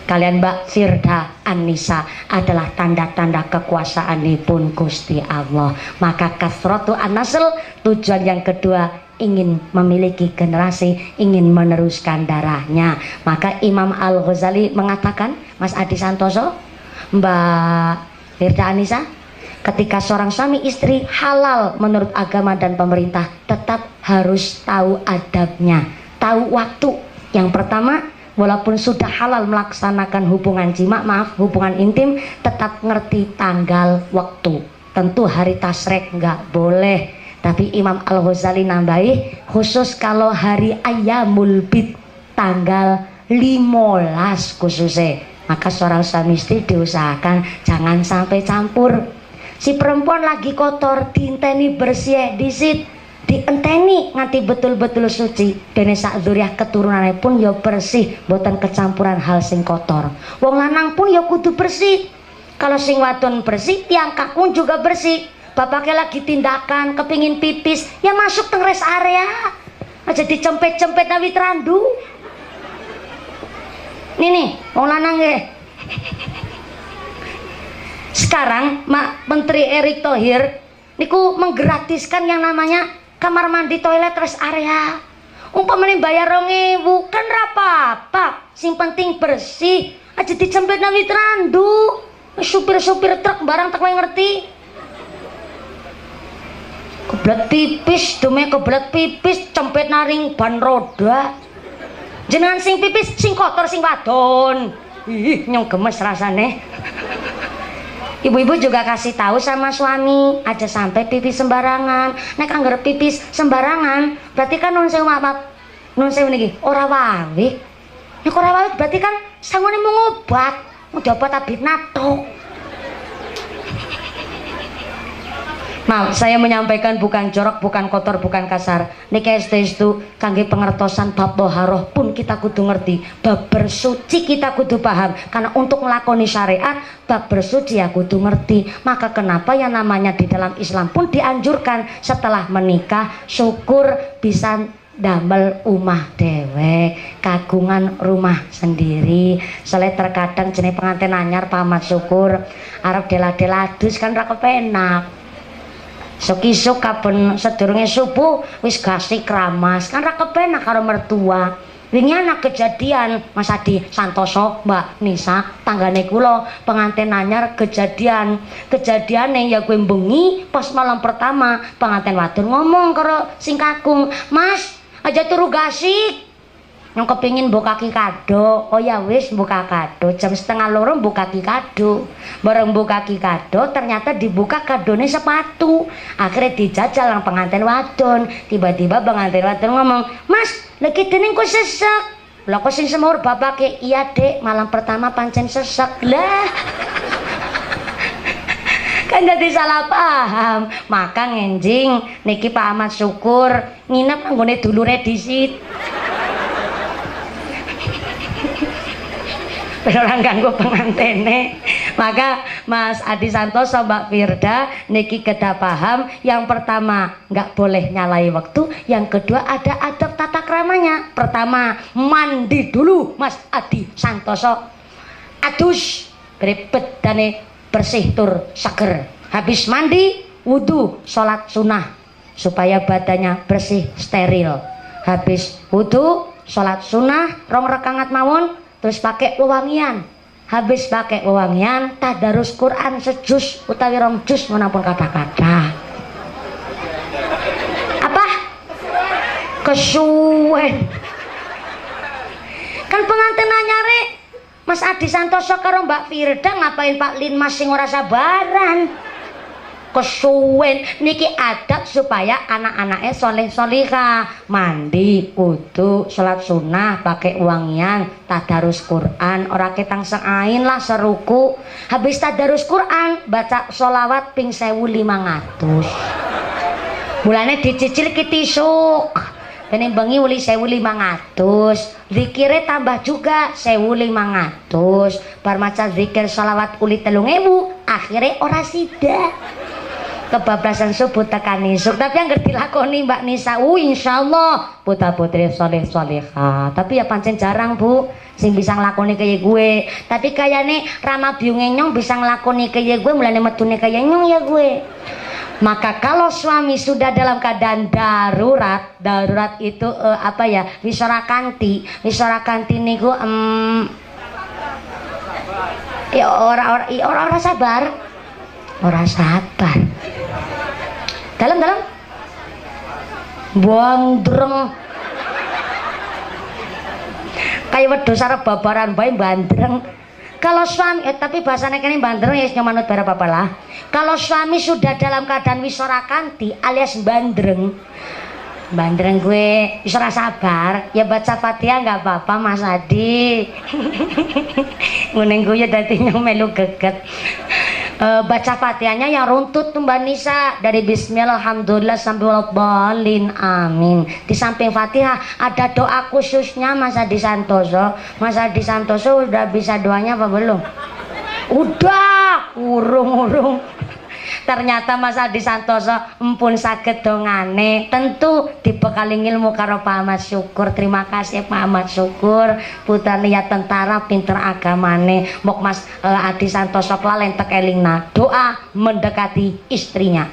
kalian Mbak Firda Anissa adalah tanda-tanda kekuasaanipun Gusti Allah. Maka kasratu an-nasl, tujuan yang kedua ingin memiliki generasi, ingin meneruskan darahnya. Maka Imam Al-Ghazali mengatakan, Mas Adi Santoso, Mbak Firda Anissa, ketika seorang suami istri halal menurut agama dan pemerintah, tetap harus tahu adabnya, tahu waktu. Yang pertama, walaupun sudah halal melaksanakan hubungan jima, hubungan intim, tetap ngerti tanggal waktu. Tentu hari tasrek nggak boleh. Tapi Imam Al-Ghazali nambahi, khusus kalau hari Ayyamul Bid tanggal 15 khususnya, maka seorang suami istri diusahakan jangan sampai campur. Si perempuan lagi kotor diinteni bersih disit, dienteni nganti betul-betul suci, dene sak zuriat keturunannya pun ya bersih, boten kecampuran hal sing kotor. Wong lanang pun ya kudu bersih. Kalau sing wadon bersih, tiang kakung juga bersih. Bapaknya lagi tindakan kepingin pipis, ya masuk teng rest area aja dicempet-cempet nawit randu. Nih wong lanang nggih. Sekarang Menteri Erick Thohir niku menggratiskan yang namanya kamar mandi toilet rest area. Umpamane bayar 2.000 kan ra apa-apa, sing penting bersih, aja dicempet nawit randu. Supir-supir truk barang tak ngerti. Kebelet pipis, deme kebelet pipis, cempet naring ban roda. Jenengan sing pipis, sing kotor sing wadon. Ih, nyong gemes rasane. Ibu-ibu juga kasih tahu sama suami, aja sampai pipis sembarangan. Nek anggar pipis sembarangan, berarti kan nun sewu niki ora wawik. Nek ora wawik berarti kan sangone mau ngobat, mau dapat abit nato. Maaf, saya menyampaikan bukan jorok, bukan kotor, bukan kasar. Niki itu kangge pengertosan bab toharoh pun kita kudu ngerti. Bab bersuci kita kudu paham. Karena untuk melakoni syariat, bab bersuci ya kudu ngerti. Maka kenapa yang namanya di dalam Islam pun dianjurkan setelah menikah, syukur bisa damel umah dewek, kagungan rumah sendiri. Soalnya terkadang jenis pengantin anyar pamat syukur arep dela-deladus kan ra kepenak. Sok-isok kapan sedurunge subuh wis gasih kramas kan ra kepenak karo mertua. Wingi anak kejadian Mas Adi Santoso, Mbak Nisa, tanggane kula pengantin anyar kejadiane ya gue bengi pas malam pertama pengantin wadon ngomong karo sing kakung, "Mas, aja turu gasik." Yang kepingin mbokaki kado. Oh ya wis buka kado, jam 1:30 mbokaki kado. Bareng mbokaki kado ternyata dibuka kadone sepatu. Akhirnya dijajal nang pengantin wadon. Tiba-tiba pengantin wadon ngomong, "Mas, lagi dening kok sesek." Lah kok sing semur bapake, "Iya Dek, malam pertama pancen sesek." Lah Kan jadi salah paham. Maka ngenjing niki Pak Ahmad Syukur nginep nggone dulure disit. Orang ganggu pengantene. Maka Mas Adi Santoso, Mbak Firda niki kedah paham. Yang pertama nggak boleh nyalai waktu, yang kedua ada adab tata kramanya. Pertama mandi dulu Mas Adi Santoso, adus beripet dane bersih tur seger. Habis mandi wudhu sholat sunnah supaya badannya bersih steril. Habis wudhu sholat sunnah rong rakaat mawon, terus pakai wewangian. Habis pakai wewangian tadarus Quran sejus utawi rong jus menapun kata-kata. Apa? Kesuwen. Kan pengantin nyari Mas Adi Santoso karo Mbak Firda ngapain Pak Lin Mas sing ora sabaran. Kesuwen niki adab supaya anak-anaknya soleh solihah, mandi wudu sholat sunnah pakai wangian tadarus Quran ora ketang seain lah seruku. Habis tadarus Quran baca sholawat ping 1500 mulane dicicil kitisuk pening bengi uli 1500 zikire tambah juga 1500 bar maca zikir sholawat uli 3000 akhirnya ora sida kebablasan subuh tekan isuk. Tapi yang ngerti lakoni Mbak Nisa insyaallah putra putri soleh solehah. Tapi ya pancen jarang Bu sing bisa ngelakoni kayak gue. Tapi kayaknya Rama Biung Nyong bisa ngelakoni kayak gue mulane metune kayak nyong ya gue. Maka kalau suami sudah dalam keadaan darurat itu apa ya, wisara kanti niku ya ora sabar. Dalam bandreng kayak wedhus arep babaran bae bandreng. Kalau suami tapi bahasanya kene bandreng ya nyamanut bara papalah. Kalau suami sudah dalam keadaan wisara kanti alias bandreng gue bisa sabar ya baca Fatihah nggak apa-apa Mas Adi. Nguneng gue ya dadinya melu geget. Baca Fatihahnya yang runtut tuh Mbak Nisa dari Bismillah alhamdulillah sampai waladhdallin amin. Di samping Fatihah ada doa khususnya Mas Adi Santoso. Mas Adi Santoso udah bisa doanya apa belum? Udah urung. Ternyata Mas Adi Santoso empun saged dongane tentu dibekali ilmu karo Pak Ahmad Syukur. Terima kasih Pak Ahmad Syukur putra niat tentara pinter agamane. Mok Mas Adi Santoso kelalen tek elingna doa mendekati istrinya.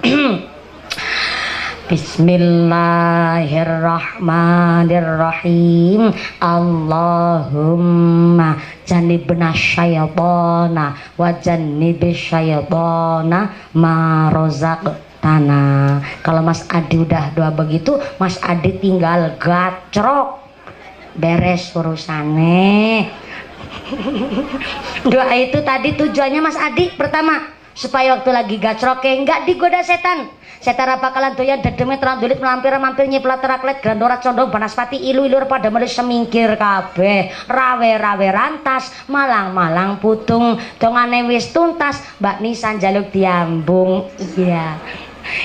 Bismillahirrahmanirrahim. Allahumma jannibna syaitana wa jannibis syaitana ma razaqtana. Kalau Mas Adi udah doa begitu, Mas Adi tinggal gacrok beres urusane. Doa itu tadi tujuannya Mas Adi pertama supaya waktu lagi gacroke enggak digoda setan. Setan bakalan doyan dedeme trandulit mampir nyiplat raklet grandorat condong banaspati ilu-ilur pada melis semingkir kabeh rawe rantas malang putung dongane wis tuntas Mbak Nisa njaluk diambung. Iya.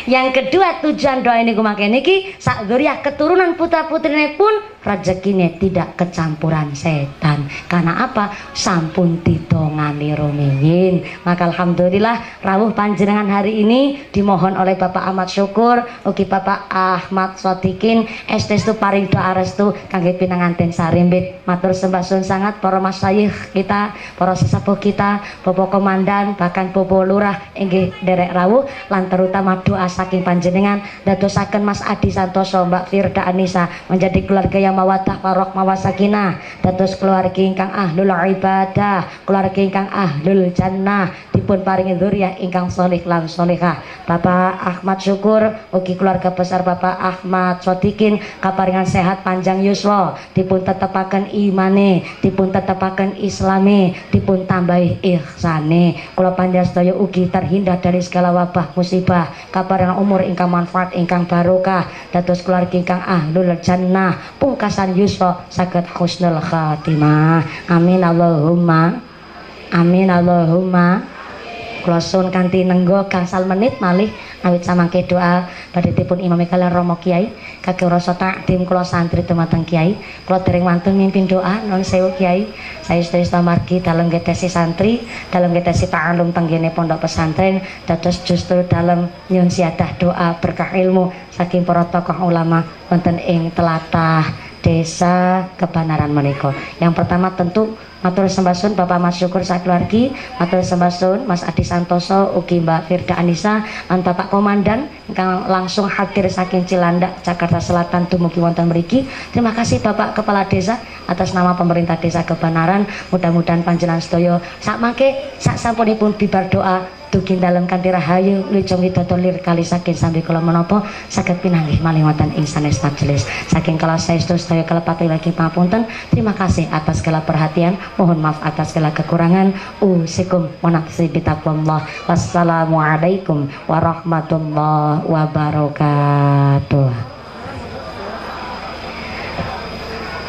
Yang kedua tujuan doa ini kumake niki sak dzurriah keturunan putra putrine pun rezekine tidak kecampuran setan. Karena apa? Sampun didongani rumiyin. Maka alhamdulillah rawuh panjenengan hari ini dimohon oleh Bapak Ahmad Syukur ugi Bapak Ahmad Sodikin estestu paring doa restu kangge pinanganten sarimbit. Matur sembah sun sangat para masyayikh kita, para sesepuh kita, Bapak Komandan bahkan Bapak Lurah inggih derek rawuh lan terutama doa saking panjenengan dadosaken Mas Adi Santoso Mbak Firda Anissa menjadi keluarga yang mawaddah warahmah wasakinah, dados keluarga ingkang ahlul ibadah, keluarga ingkang ahlul jannah, dipun paringi dzurriah ingkang sholih lan sholihah. Bapak Ahmad Syukur ugi keluarga besar Bapak Ahmad Sodikin kaparingan sehat panjang yuswa, dipun tetepaken imane, dipun tetepaken islame, dipun tambahi ihsane. Kula panjenengan sedaya ugi terhindar dari segala wabah musibah, kaparingan umur ingkang manfaat ingkang barokah, dados keluarga ingkang ahlul jannah, pungkasan yuswa saged husnul khatimah. Amin Allahumma. Amin Allahumma. Kula suwun kanthi nenggo gangsal menit malih awit samangke doa badhe dipun imami kaliyan Rama Kiai kagem rasa takdim kula santri dumateng Kiai. Kula dereng wantun mimpin doa nuwun sewu Kiai. Saestu margi dalem getesi santri, dalem getesi ta'alum tenggene pondok pesantren dados justru dalem nyuwun siadah doa berkah ilmu saking para tokoh ulama wonten ing tlatah desa Kebanaran menika. Yang pertama tentu matur sembah suwun Bapak Mas Syukur sakeluargi, matur sembah suwun Mas Adi Santoso ugi Mbak Firda Anissa lan Bapak Komandan ingkang langsung hadir saking Cilandak Jakarta Selatan dumugi wonten mriki. Terima kasih Bapak Kepala Desa atas nama pemerintah Desa Kebanaran. Mudah-mudahan panjenengan sedaya sakmangke sak sampunipun bibar doa dugi dalem kanthi rahayu lijong widodo lir kali saking sambi kala menapa saged pinanggih malih wonten ing sanes majelis. Saking kala saestu sedaya kalepati lagi pangapunten. Terima kasih atas segala perhatian. Mohon maaf atas segala kekurangan. Usikum wa nafsi bitaqwallah. Wassalamualaikum warahmatullahi wabarakatuh.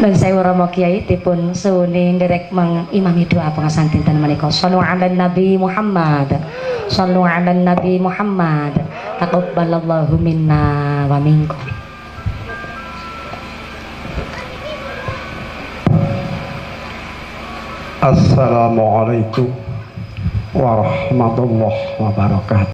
Dan saya Rama Kiai dipun suwuni nderek mengimami doa pengasahan dinten menika. Shallu ala Nabi Muhammad. Shallu ala Nabi Muhammad. Taqabbalallahu minna wa minkum. Assalamualaikum warahmatullahi wabarakatuh.